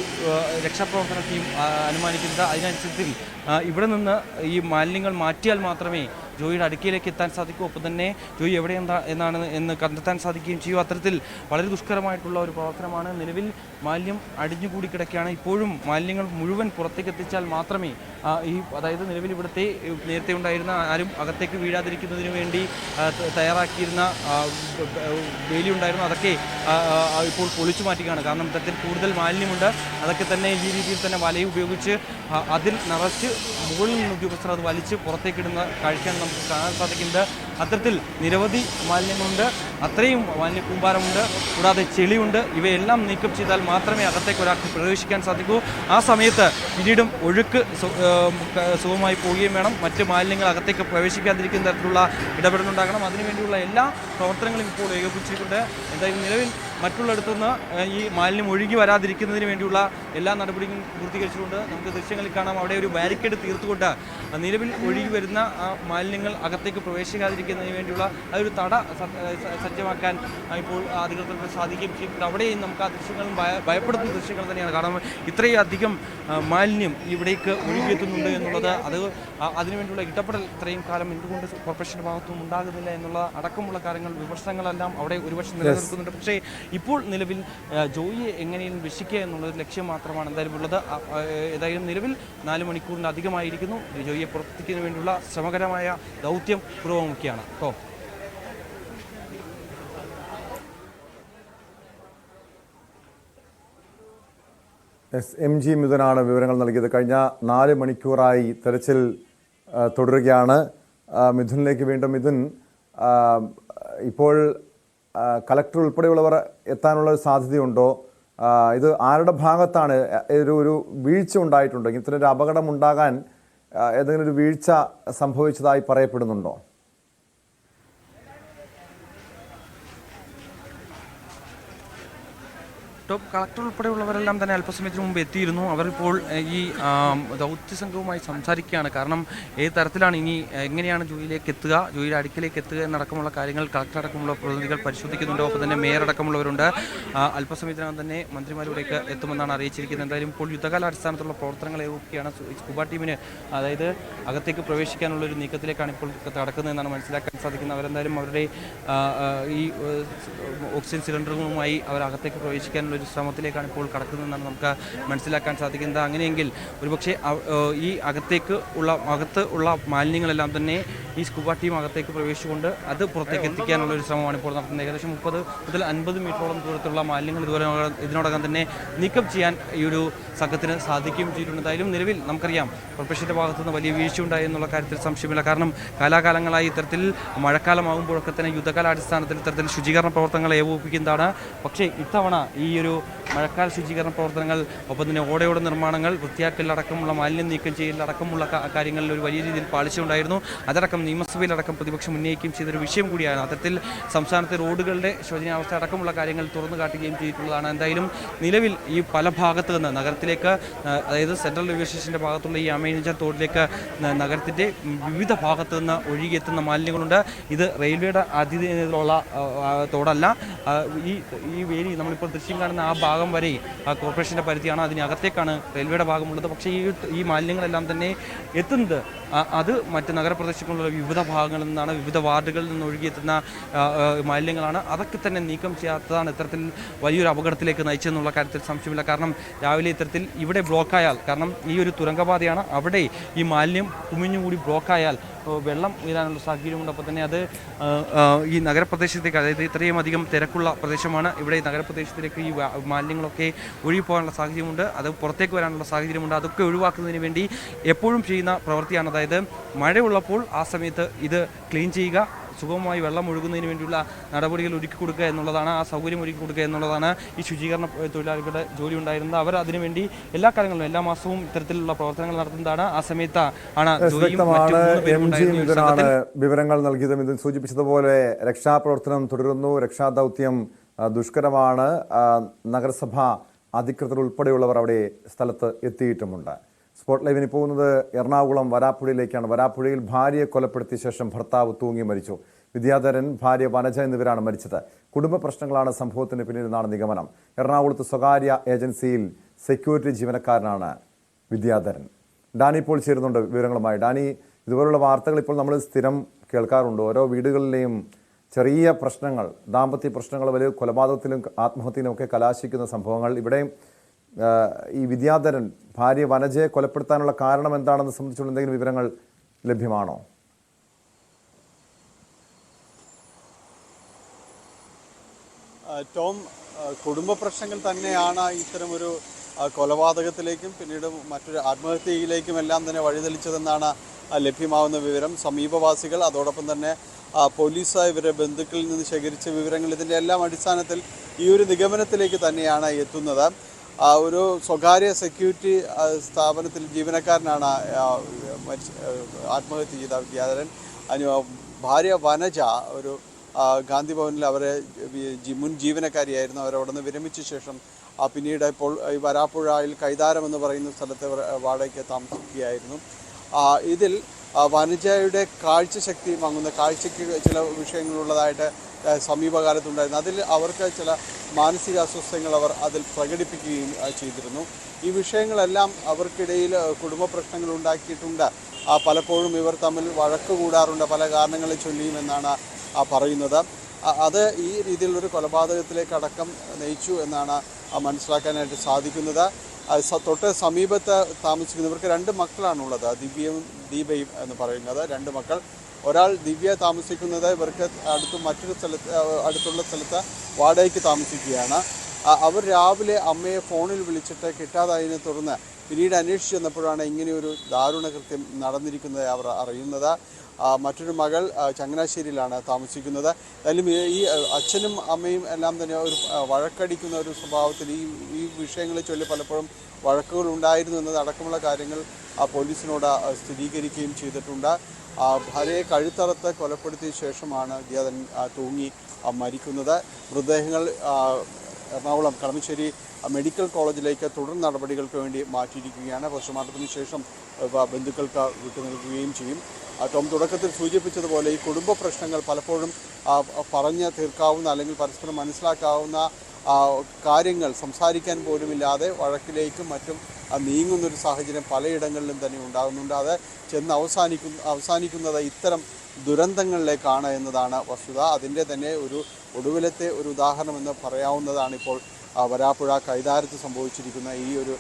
Speaker 6: രക്ഷാപ്രവർത്തന ടീം അനുമാനിക്കുന്നത്. അതിനനുസരിച്ച് ഇവിടെ നിന്ന് ഈ മാലിന്യങ്ങൾ മാറ്റിയാൽ മാത്രമേ ജോയിയുടെ അടുക്കയിലേക്ക് എത്താൻ സാധിക്കൂ. ഒപ്പം തന്നെ ജോയി എവിടെ എന്ന് കണ്ടെത്താൻ സാധിക്കുകയും ചെയ്യും. അത്തരത്തിൽ വളരെ ദുഷ്കരമായിട്ടുള്ള ഒരു പ്രവർത്തനമാണ്. നിലവിൽ മാലിന്യം അടിഞ്ഞുകൂടി കിടക്കുകയാണ്. ഇപ്പോഴും മാലിന്യങ്ങൾ മുഴുവൻ പുറത്തേക്ക് എത്തിച്ചാൽ മാത്രമേ അതായത് നിലവിൽ ഇവിടുത്തെ നേരത്തെ ഉണ്ടായിരുന്ന ആരും അകത്തേക്ക് വീഴാതിരിക്കുന്നതിന് വേണ്ടി തയ്യാറാക്കിയിരുന്ന വേലി ഉണ്ടായിരുന്നു. അതൊക്കെ ഇപ്പോൾ പൊളിച്ചു മാറ്റുകയാണ്. കാരണം ഇത്തരത്തിൽ കൂടുതൽ മാലിന്യമുണ്ട്. അതൊക്കെ തന്നെ ഈ രീതിയിൽ തന്നെ വലയും ഉപയോഗിച്ച് അതിൽ നിറച്ച് മുകളിൽ നിന്ന് ഉദ്യോഗസ്ഥർ അത് വലിച്ച് പുറത്തേക്കിടുന്ന കാഴ്ചയാണ് നമുക്ക് കാണാൻ സാധിക്കുന്നത്. അത്തരത്തിൽ നിരവധി മാലിന്യങ്ങളുണ്ട്. അത്രയും മാലിന്യ കൂമ്പാരമുണ്ട്. കൂടാതെ ചെളിയുണ്ട്. ഇവയെല്ലാം നീക്കം ചെയ്താൽ മാത്രമേ അകത്തേക്ക് ഒരാൾക്ക് പ്രവേശിക്കാൻ സാധിക്കൂ. ആ സമയത്ത് പിന്നീടും ഒഴുക്ക് സുഖമായി പോവുകയും വേണം. മറ്റ് മാലിന്യങ്ങൾ അകത്തേക്ക് പ്രവേശിക്കാതിരിക്കുന്ന തരത്തിലുള്ള ഇടപെടലുണ്ടാകണം. അതിനുവേണ്ടിയുള്ള എല്ലാ പ്രവർത്തനങ്ങളും ഇപ്പോൾ ഏകോപിപ്പിച്ചിട്ടുണ്ട്. എന്തായാലും നിലവിൽ മറ്റുള്ളിടത്തുനിന്ന് ഈ മാലിന്യം ഒഴുകി വരാതിരിക്കുന്നതിന് വേണ്ടിയുള്ള എല്ലാ നടപടിയും പൂർത്തീകരിച്ചിട്ടുണ്ട്. നമുക്ക് ദൃശ്യങ്ങളിൽ കാണാം. അവിടെ ഒരു ബാരിക്കേഡ് തീർത്തുകൊണ്ട് നിലവിൽ ഒഴുകി വരുന്ന മാലിന്യങ്ങൾ അകത്തേക്ക് പ്രവേശിക്കാതിരിക്കുന്നതിന് വേണ്ടിയുള്ള ഒരു തട സജ്ജമാക്കാൻ ഇപ്പോൾ അധികൃതർക്ക് സാധിക്കുകയും ചെയ്തിട്ടുണ്ട്. അവിടെയും നമുക്ക് ആ ദൃശ്യങ്ങളും ഭയപ്പെടുത്തുന്ന ദൃശ്യങ്ങൾ തന്നെയാണ്. കാരണം ഇത്രയും അധികം മാലിന്യം ഇവിടേക്ക് ഒഴുകിയെത്തുന്നുണ്ട് എന്നുള്ളത് അതിനുവേണ്ടിയുള്ള ഇടപെടൽ ഇത്രയും കാലം എന്തുകൊണ്ട് കോർപ്പറേഷൻ്റെ ഭാഗത്തും ഉണ്ടാകുന്നില്ല എന്നുള്ള അടക്കമുള്ള കാര്യങ്ങൾ വിമർശനങ്ങളെല്ലാം അവിടെ ഒരുപക്ഷെ നിലനിൽക്കുന്നുണ്ട്. പക്ഷേ ഇപ്പോൾ നിലവിൽ ജോയിയെ എങ്ങനെയും രക്ഷിക്കുക എന്നുള്ളത് ലക്ഷ്യം മാത്രമാണ് എന്തായാലും ഉള്ളത്. ഏതായാലും നിലവിൽ 4 മണിക്കൂറിനധികമായിരിക്കുന്നു. ജോയിയെ പുറത്തെത്തിക്കുന്നതിന് വേണ്ടിയുള്ള ശ്രമകരമായ ദൗത്യം പുരോഗമിക്കുകയാണ്.
Speaker 1: MG മിഥുനാണ് വിവരങ്ങൾ നൽകിയത്. കഴിഞ്ഞ 4 മണിക്കൂറായി തെരച്ചിൽ തുടരുകയാണ്. മിഥുനിലേക്ക് വീണ്ടും. മിഥുൻ, ഇപ്പോൾ കളക്ടർ ഉൾപ്പെടെയുള്ളവർ എത്താനുള്ള സാധ്യതയുണ്ടോ? ഇത് ആരുടെ ഭാഗത്താണ് ഒരു വീഴ്ച ഉണ്ടായിട്ടുണ്ടോ? ഇത്തരൊരു അപകടം ഉണ്ടാകാൻ ഏതെങ്കിലും ഒരു വീഴ്ച സംഭവിച്ചതായി പറയപ്പെടുന്നുണ്ടോ?
Speaker 6: കളക്ടർ ഉൾപ്പെടെയുള്ളവരെല്ലാം തന്നെ അല്പസമയത്തിന് മുമ്പ് എത്തിയിരുന്നു. അവരിപ്പോൾ ഈ ദൗത്യ സംഘവുമായി സംസാരിക്കുകയാണ്. കാരണം ഏത് തരത്തിലാണ് ഇനി എങ്ങനെയാണ് ജോയിയിലേക്ക് എത്തുക, ജോയിയുടെ അടുക്കിലേക്ക് എത്തുക എന്നടക്കമുള്ള കാര്യങ്ങൾ കളക്ടർ അടക്കമുള്ള പ്രതിനിധികൾ പരിശോധിക്കുന്നുണ്ട്. ഒപ്പം തന്നെ മേയർ അടക്കമുള്ളവരുണ്ട്. അല്പസമയത്തിനകം തന്നെ മന്ത്രിമാരിലേക്ക് എത്തുമെന്നാണ് അറിയിച്ചിരിക്കുന്നത്. എന്തായാലും ഇപ്പോൾ യുദ്ധകാലാടിസ്ഥാനത്തുള്ള പ്രവർത്തനങ്ങൾ ഏകോപിക്കുകയാണ്. സ്കൂബ ടീമിന് അതായത് അകത്തേക്ക് പ്രവേശിക്കാനുള്ള ഒരു നീക്കത്തിലേക്കാണ് ഇപ്പോൾ കടക്കുന്നതെന്നാണ് മനസ്സിലാക്കാൻ സാധിക്കുന്നത്. അവരെന്തായാലും അവരുടെ ഈ ഓക്സിജൻ സിലിണ്ടറുകളുമായി അവർ അകത്തേക്ക് പ്രവേശിക്കാനുള്ള ഒരു ശ്രമത്തിലേക്കാണ് ഇപ്പോൾ കടക്കുന്നതെന്നാണ് നമുക്ക് മനസ്സിലാക്കാൻ സാധിക്കുന്നത്. അങ്ങനെയെങ്കിൽ ഒരുപക്ഷെ ഈ അകത്ത് ഉള്ള മാലിന്യങ്ങളെല്ലാം തന്നെ ഈ സ്കൂബ ടീം അകത്തേക്ക് പ്രവേശിച്ചുകൊണ്ട് അത് പുറത്തേക്ക് എത്തിക്കാനുള്ള ഒരു ശ്രമമാണ് ഇപ്പോൾ നടത്തുന്നത്. ഏകദേശം 30 മുതൽ 50 മീറ്ററോളം ദൂരത്തുള്ള മാലിന്യങ്ങൾ ഇതിനോടകം തന്നെ നീക്കം ചെയ്യാൻ ഈ ഒരു സംഘത്തിന് സാധിക്കുകയും ചെയ്തിട്ടുണ്ട്. എന്തായാലും നിലവിൽ നമുക്കറിയാം കോർപ്പറേഷൻ്റെ ഭാഗത്തുനിന്ന് വലിയ വീഴ്ച ഉണ്ടായി എന്നുള്ള കാര്യത്തിൽ സംശയമില്ല. കാരണം കാലാകാലങ്ങളായി ഇത്തരത്തിൽ മഴക്കാലമാകുമ്പോഴൊക്കെ തന്നെ യുദ്ധകാലാടിസ്ഥാനത്തിൽ ഇത്തരത്തിൽ ശുചീകരണ പ്രവർത്തനങ്ങൾ ഏകോപിപ്പിക്കുന്നതാണ്. പക്ഷേ ഇത്തവണ ഈ ഒരു മഴക്കാല ശുചീകരണ പ്രവർത്തനങ്ങൾ, ഒപ്പം തന്നെ ഓടയോടെ നിർമ്മാണങ്ങൾ, വൃത്തിയാക്കലടക്കമുള്ള മാലിന്യം നീക്കം ചെയ്യലടക്കമുള്ള കാര്യങ്ങളിൽ ഒരു വലിയ രീതിയിൽ പാളിച്ച ഉണ്ടായിരുന്നു. അതടക്കം നിയമസഭയിലടക്കം പ്രതിപക്ഷം ഉന്നയിക്കുകയും ചെയ്തൊരു വിഷയം കൂടിയാണ്. അത്തരത്തിൽ സംസ്ഥാനത്തെ റോഡുകളുടെ ശോചനീയാവസ്ഥ അടക്കമുള്ള കാര്യങ്ങൾ തുറന്നു കാട്ടുകയും ചെയ്തിട്ടുള്ളതാണ്. എന്തായാലും നിലവിൽ ഈ പല ഭാഗത്തു നിന്ന് നഗരത്തിലേക്ക്, അതായത് സെൻട്രൽ റെയിൽവേ സ്റ്റേഷൻ്റെ ഭാഗത്തുള്ള ഈ അമേനിജർ തോടിലേക്ക് നഗരത്തിൻ്റെ വിവിധ ഭാഗത്തു നിന്ന് ഒഴുകിയെത്തുന്ന മാലിന്യങ്ങളുണ്ട്. ഇത് റെയിൽവേയുടെ അതിഥിയിലുള്ള തോടല്ല. ഈ വേലി നമ്മളിപ്പോൾ ദൃശ്യം കാണുന്ന ആ ഭാഗം വരെ കോർപ്പറേഷൻ്റെ പരിധിയാണ്. അതിനകത്തേക്കാണ് റെയിൽവേയുടെ ഭാഗമുള്ളത്. പക്ഷേ ഈ മാലിന്യങ്ങളെല്ലാം തന്നെ എത്തുന്നത് അത് മറ്റ് നഗരപ്രദേശങ്ങളിലുള്ള വിവിധ ഭാഗങ്ങളിൽ നിന്നാണ്, വിവിധ വാർഡുകളിൽ നിന്ന് ഒഴുകിയെത്തുന്ന മാലിന്യങ്ങളാണ്. അതൊക്കെ തന്നെ നീക്കം ചെയ്യാത്തതാണ് ഇത്തരത്തിൽ വലിയൊരു അപകടത്തിലേക്ക് നയിച്ചെന്നുള്ള കാര്യത്തിൽ സംശയമില്ല. കാരണം രാവിലെ ഇത്തരത്തിൽ ഇവിടെ ബ്ലോക്കായാൽ, കാരണം ഈ ഒരു തുരങ്കപാതയാണ്, അവിടെ ഈ മാലിന്യം കുമിഞ്ഞുകൂടി ബ്ലോക്കായാൽ വെള്ളം വീഴാനുള്ള സാഹചര്യമുണ്ട്. അപ്പോൾ തന്നെ അത് ഈ നഗരപ്രദേശത്തേക്ക്, അതായത് ഇത്രയും അധികം തിരക്കുള്ള പ്രദേശമാണ്, ഇവിടെ ഈ നഗരപ്രദേശത്തിലേക്ക് ഈ മാലിന്യങ്ങളൊക്കെ ഒഴുകിപ്പോകാനുള്ള സാഹചര്യമുണ്ട്. അത് പുറത്തേക്ക് വരാനുള്ള സാഹചര്യമുണ്ട്. അതൊക്കെ ഒഴിവാക്കുന്നതിന് വേണ്ടി എപ്പോഴും ചെയ്യുന്ന പ്രവൃത്തിയാണ്. അതായത് മഴയുള്ളപ്പോൾ ആ സമയത്ത് ഇത് ക്ലീൻ ചെയ്യുക, സുഗമമായി വെള്ളം ഒഴുകുന്നതിന് വേണ്ടിയുള്ള നടപടികൾ ഒരുക്കി കൊടുക്കുക എന്നുള്ളതാണ്, ആ സൗകര്യം ഒരുക്കി കൊടുക്കുക എന്നുള്ളതാണ് ഈ ശുചീകരണ തൊഴിലാളികളുടെ ജോലി ഉണ്ടായിരുന്നത്. അവർ അതിനുവേണ്ടി എല്ലാ കാര്യങ്ങളിലും എല്ലാ മാസവും ഇത്തരത്തിലുള്ള പ്രവർത്തനങ്ങൾ നടത്തുന്നതാണ്. ആ സമയത്ത് ആണ്
Speaker 1: വിവരങ്ങൾ നൽകിയതും ഇതിൽ സൂചിപ്പിച്ചതുപോലെ രക്ഷാപ്രവർത്തനം തുടരുന്നു. രക്ഷാദൗത്യം ദുഷ്കരമാണ്. നഗരസഭ അധികൃതർ ഉൾപ്പെടെയുള്ളവർ അവിടെ സ്ഥലത്ത് എത്തിയിട്ടുമുണ്ട്. സ്പോട്ട് ലൈവിന് പോകുന്നത് എറണാകുളം വരാപ്പുഴയിലേക്കാണ്. വരാപ്പുഴയിൽ ഭാര്യയെ കൊലപ്പെടുത്തിയ ശേഷം ഭർത്താവ് തൂങ്ങി മരിച്ചു. വിദ്യാധരൻ, ഭാര്യ വനജ എന്നിവരാണ് മരിച്ചത്. കുടുംബ പ്രശ്നങ്ങളാണ് സംഭവത്തിന് പിന്നിലെന്നാണ് നിഗമനം. എറണാകുളത്ത് സ്വകാര്യ ഏജൻസിയിൽ സെക്യൂരിറ്റി ജീവനക്കാരനാണ് വിദ്യാധരൻ. ഡാനി ഇപ്പോൾ ചേരുന്നുണ്ട് വിവരങ്ങളുമായി. ഡാനി, ഇതുപോലുള്ള വാർത്തകൾ ഇപ്പോൾ നമ്മൾ സ്ഥിരം കേൾക്കാറുണ്ട്. ഓരോ വീടുകളിലെയും ചെറിയ പ്രശ്നങ്ങൾ, ദാമ്പത്യ പ്രശ്നങ്ങൾ വലിയ കൊലപാതകത്തിലും ആത്മഹത്യയിലും ഒക്കെ കലാശിക്കുന്ന സംഭവങ്ങൾ. ഇവിടെ ഈ വിദ്യാധരൻ ഭാര്യ വനജയെ കൊലപ്പെടുത്താനുള്ള കാരണം എന്താണെന്ന് സംബന്ധിച്ചുള്ള എന്തെങ്കിലും വിവരങ്ങൾ ലഭ്യമാണോ?
Speaker 8: ടോം, കുടുംബ പ്രശ്നങ്ങൾ തന്നെയാണ് ഇത്തരമൊരു കൊലപാതകത്തിലേക്കും പിന്നീട് മറ്റൊരു ആത്മഹത്യയിലേക്കും എല്ലാം തന്നെ വഴിതെളിച്ചതെന്നാണ് ലഭ്യമാവുന്ന വിവരം. സമീപവാസികൾ അതോടൊപ്പം തന്നെ പോലീസ് ഇവരുടെ ബന്ധുക്കളിൽ നിന്ന് ശേഖരിച്ച വിവരങ്ങൾ ഇതിൻ്റെ എല്ലാം അടിസ്ഥാനത്തിൽ ഈ ഒരു നിഗമനത്തിലേക്ക് തന്നെയാണ് എത്തുന്നത്. ഒരു സ്വകാര്യ സെക്യൂരിറ്റി സ്ഥാപനത്തിൽ ജീവനക്കാരനാണ് ആത്മഹത്യ ചെയ്ത വിദ്യാധരൻ. ഭാര്യ വനജ ഒരു ഗാന്ധി ഭവനിൽ അവരെ മുൻ ജീവനക്കാരിയായിരുന്നു. അവരവിടെ നിന്ന് വിരമിച്ച ശേഷം പിന്നീട് ഇപ്പോൾ ഈ വരാപ്പുഴയിൽ കൈതാരം എന്ന് പറയുന്ന സ്ഥലത്ത് വാടകയ്ക്ക് താമസിക്കുകയായിരുന്നു. ഇതിൽ വനജയുടെ കാഴ്ചശക്തി മങ്ങുന്ന കാഴ്ചയ്ക്ക് ചില വിഷയങ്ങളുള്ളതായിട്ട് സമീപകാലത്തുണ്ടായിരുന്നു. അതിൽ അവർക്ക് ചില മാനസിക അസ്വസ്ഥതകൾ അവർ അതിൽ പ്രകടിപ്പിക്കുകയും ചെയ്തിരുന്നു. ഈ വിഷയങ്ങളെല്ലാം അവർക്കിടയിൽ കുടുംബ പ്രശ്നങ്ങൾ ഉണ്ടാക്കിയിട്ടുണ്ട്. പലപ്പോഴും ഇവർ തമ്മിൽ വഴക്ക് കൂടാറുണ്ട്, പല കാരണങ്ങളെ ചൊല്ലിയുമെന്നാണ് പറയുന്നത്. അത് ഈ രീതിയിലുള്ളൊരു കൊലപാതകത്തിലേക്ക് അടക്കം നയിച്ചു എന്നാണ് മനസ്സിലാക്കാനായിട്ട് സാധിക്കുന്നത്. തൊട്ട് സമീപത്ത് താമസിക്കുന്നവർക്ക് 2 മക്കളാണുള്ളത്, ദിവ്യയും ദീപയും എന്ന് പറയുന്നത് 2 മക്കൾ. ഒരാൾ ദിവ്യ താമസിക്കുന്നത് ഇവർക്ക് അടുത്തുള്ള സ്ഥലത്ത് വാടകയ്ക്ക് താമസിക്കുകയാണ്. അവർ രാവിലെ അമ്മയെ ഫോണിൽ വിളിച്ചിട്ട് കിട്ടാതായതിനെ തുടർന്ന് പിന്നീട് അന്വേഷിച്ച് ചെന്നപ്പോഴാണ് ഇങ്ങനെയൊരു ദാരുണ കൃത്യം നടന്നിരിക്കുന്നത് അവർ അറിയുന്നത്. മറ്റൊരു മകൾ ചങ്ങനാശ്ശേരിയിലാണ് താമസിക്കുന്നത്. എന്തായാലും ഈ അച്ഛനും അമ്മയും എല്ലാം തന്നെ ഒരു വഴക്കടിക്കുന്ന ഒരു സ്വഭാവത്തിൽ ഈ വിഷയങ്ങളെ ചൊല്ലി പലപ്പോഴും വഴക്കുകൾ ഉണ്ടായിരുന്നു എന്നതടക്കമുള്ള കാര്യങ്ങൾ പോലീസിനോട് സ്ഥിരീകരിക്കുകയും ചെയ്തിട്ടുണ്ട്. ഭാര്യയെ കഴുത്തറത്ത് കൊലപ്പെടുത്തിയ ശേഷമാണ് വിദ്യാധരൻ തൂങ്ങി മരിക്കുന്നത്. മൃതദേഹങ്ങൾ എറണാകുളം കളമശ്ശേരി മെഡിക്കൽ കോളേജിലേക്ക് തുടർ നടപടികൾക്ക് വേണ്ടി മാറ്റിയിരിക്കുകയാണ്. പോസ്റ്റ്മോർട്ടത്തിന് ശേഷം ബന്ധുക്കൾക്ക് വിട്ടു നൽകുകയും ചെയ്യും. ടോം തുടക്കത്തിൽ സൂചിപ്പിച്ചതുപോലെ ഈ കുടുംബ പ്രശ്നങ്ങൾ പലപ്പോഴും പറഞ്ഞ് തീർക്കാവുന്ന അല്ലെങ്കിൽ പരസ്പരം മനസ്സിലാക്കാവുന്ന കാര്യങ്ങൾ സംസാരിക്കാൻ പോലുമില്ലാതെ വഴക്കിലേക്കും മറ്റും നീങ്ങുന്നൊരു സാഹചര്യം പലയിടങ്ങളിലും തന്നെ ഉണ്ടാകുന്നുണ്ട്. അത് ചെന്ന് അവസാനിക്കുന്നത് ഇത്തരം ദുരന്തങ്ങളിലേക്കാണ് എന്നതാണ് വസ്തുത. അതിൻ്റെ തന്നെ ഒരു ഒടുവിലത്തെ ഒരു ഉദാഹരണമെന്ന് പറയാവുന്നതാണ് ഇപ്പോൾ വരാപ്പുഴ കൈതാരത്ത് സംഭവിച്ചിരിക്കുന്ന ഈ ഒരു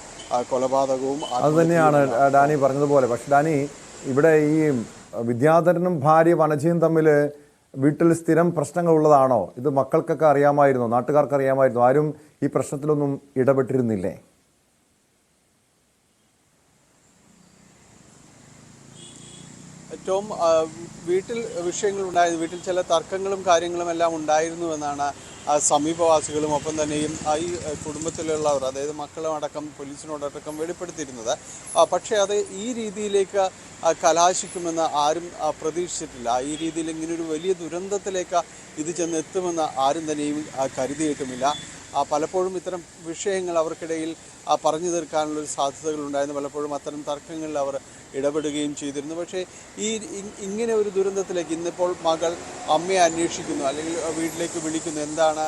Speaker 8: കൊലപാതകവും.
Speaker 1: അത് തന്നെയാണ് ഡാനി പറഞ്ഞതുപോലെ. പക്ഷെ ഡാനി, ഇവിടെ ഈ വിദ്യാധരനും ഭാര്യ വനജയും തമ്മിൽ വീട്ടിൽ സ്ഥിരം പ്രശ്നങ്ങൾ ഉള്ളതാണോ? ഇത് മക്കൾക്കൊക്കെ അറിയാമായിരുന്നോ? നാട്ടുകാർക്ക് അറിയാമായിരുന്നോ? ആരും ഈ പ്രശ്നത്തിലൊന്നും ഇടപെട്ടിരുന്നില്ലേ?
Speaker 8: ഏറ്റവും വീട്ടിൽ വിഷയങ്ങളുണ്ടായിരുന്നു. വീട്ടിൽ ചില തർക്കങ്ങളും കാര്യങ്ങളും എല്ലാം ഉണ്ടായിരുന്നു എന്നാണ് സമീപവാസികളും ഒപ്പം തന്നെയും ഈ കുടുംബത്തിലുള്ളവർ, അതായത് മക്കളും അടക്കം പോലീസിനോടടക്കം വെളിപ്പെടുത്തിയിരുന്നത്. പക്ഷേ അത് ഈ രീതിയിലേക്ക് കലാശിക്കുമെന്ന് ആരും പ്രതീക്ഷിച്ചിട്ടില്ല. ഈ രീതിയിൽ ഇങ്ങനൊരു വലിയ ദുരന്തത്തിലേക്ക് ഇത് ചെന്നെത്തുമെന്ന് ആരും തന്നെയും കരുതിയിട്ടുമില്ല. പലപ്പോഴും ഇത്തരം വിഷയങ്ങൾ അവർക്കിടയിൽ പറഞ്ഞു തീർക്കാനുള്ളൊരു സാധ്യതകളുണ്ടായിരുന്നു. പലപ്പോഴും അത്തരം തർക്കങ്ങളിൽ അവർ ഇടപെടുകയും ചെയ്തിരുന്നു. പക്ഷേ ഇങ്ങനെ ഒരു ദുരന്തത്തിലേക്ക് ഇന്നിപ്പോൾ മകൾ അമ്മയെ അന്വേഷിക്കുന്നു, അല്ലെങ്കിൽ വീട്ടിലേക്ക് വിളിക്കുന്നു, എന്താണ്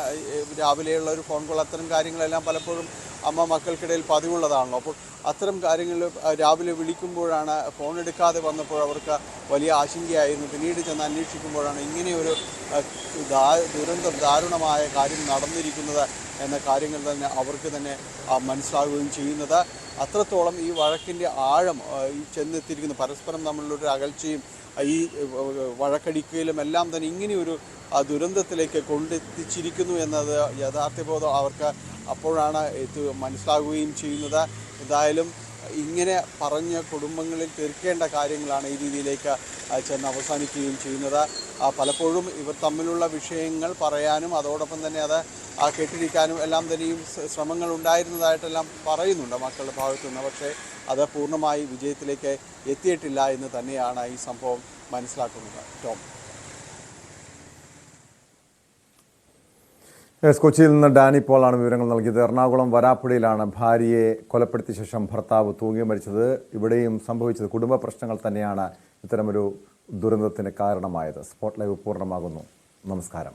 Speaker 8: രാവിലെയുള്ള ഒരു ഫോൺ കോൾ, അത്തരം കാര്യങ്ങളെല്ലാം പലപ്പോഴും അമ്മ മക്കൾക്കിടയിൽ പതിവുള്ളതാണല്ലോ. അപ്പോൾ അത്തരം കാര്യങ്ങൾ രാവിലെ വിളിക്കുമ്പോഴാണ്, ഫോൺ എടുക്കാതെ വന്നപ്പോൾ അവർക്ക് വലിയ ആശങ്കയായിരുന്നു. പിന്നീട് ചെന്ന് അന്വേഷിക്കുമ്പോഴാണ് ഇങ്ങനെയൊരു ദാരുണമായ കാര്യം നടന്നിരിക്കുന്നത് എന്ന കാര്യങ്ങൾ തന്നെ അവർക്ക് തന്നെ മനസ്സിലാവുകയും ചെയ്യുന്നത്. അത്രത്തോളം ഈ വഴക്കിൻ്റെ ആഴം ചെന്നെത്തിയിരിക്കുന്നു. പരസ്പരം തമ്മിലുള്ളൊരു അകൽച്ചയും ഈ വഴക്കടിക്കലും എല്ലാം തന്നെ ഇങ്ങനെയൊരു ദുരന്തത്തിലേക്ക് കൊണ്ടെത്തിച്ചിരിക്കുന്നു എന്നത് യഥാർത്ഥബോധം അവർക്ക് അപ്പോഴാണ് മനസ്സിലാവുകയും ചെയ്യുന്നത്. എന്തായാലും ഇങ്ങനെ പറഞ്ഞ കുടുംബങ്ങളിൽ തീർക്കേണ്ട കാര്യങ്ങളാണ് ഈ രീതിയിലേക്ക് ചെന്ന് അവസാനിക്കുകയും ചെയ്യുന്നത്. പലപ്പോഴും ഇവർ തമ്മിലുള്ള വിഷയങ്ങൾ പറയാനും അതോടൊപ്പം തന്നെ അത് കെട്ടിരിക്കാനും എല്ലാം തന്നെയും ശ്രമങ്ങൾ ഉണ്ടായിരുന്നതായിട്ടെല്ലാം പറയുന്നുണ്ട് മക്കളുടെ ഭാഗത്തു നിന്ന്. പക്ഷേ അത് പൂർണ്ണമായി വിജയത്തിലേക്ക് എത്തിയിട്ടില്ല എന്ന് തന്നെയാണ് ഈ സംഭവം മനസ്സിലാക്കുന്നത്. ടോം.
Speaker 1: കൊച്ചിയിൽ നിന്ന് ഡാനി പോളാണ് വിവരങ്ങൾ നൽകിയത്. എറണാകുളം വരാപ്പുഴയിലാണ് ഭാര്യയെ കൊലപ്പെടുത്തിയ ശേഷം ഭർത്താവ് തൂങ്ങി മരിച്ചത്. ഇവിടെയും സംഭവിച്ചത് കുടുംബ പ്രശ്നങ്ങൾ തന്നെയാണ് ഇത്തരമൊരു ദുരന്തത്തിന് കാരണമായത്. സ്പോട്ട് ലൈവ് പൂർണ്ണമാകുന്നു. നമസ്കാരം.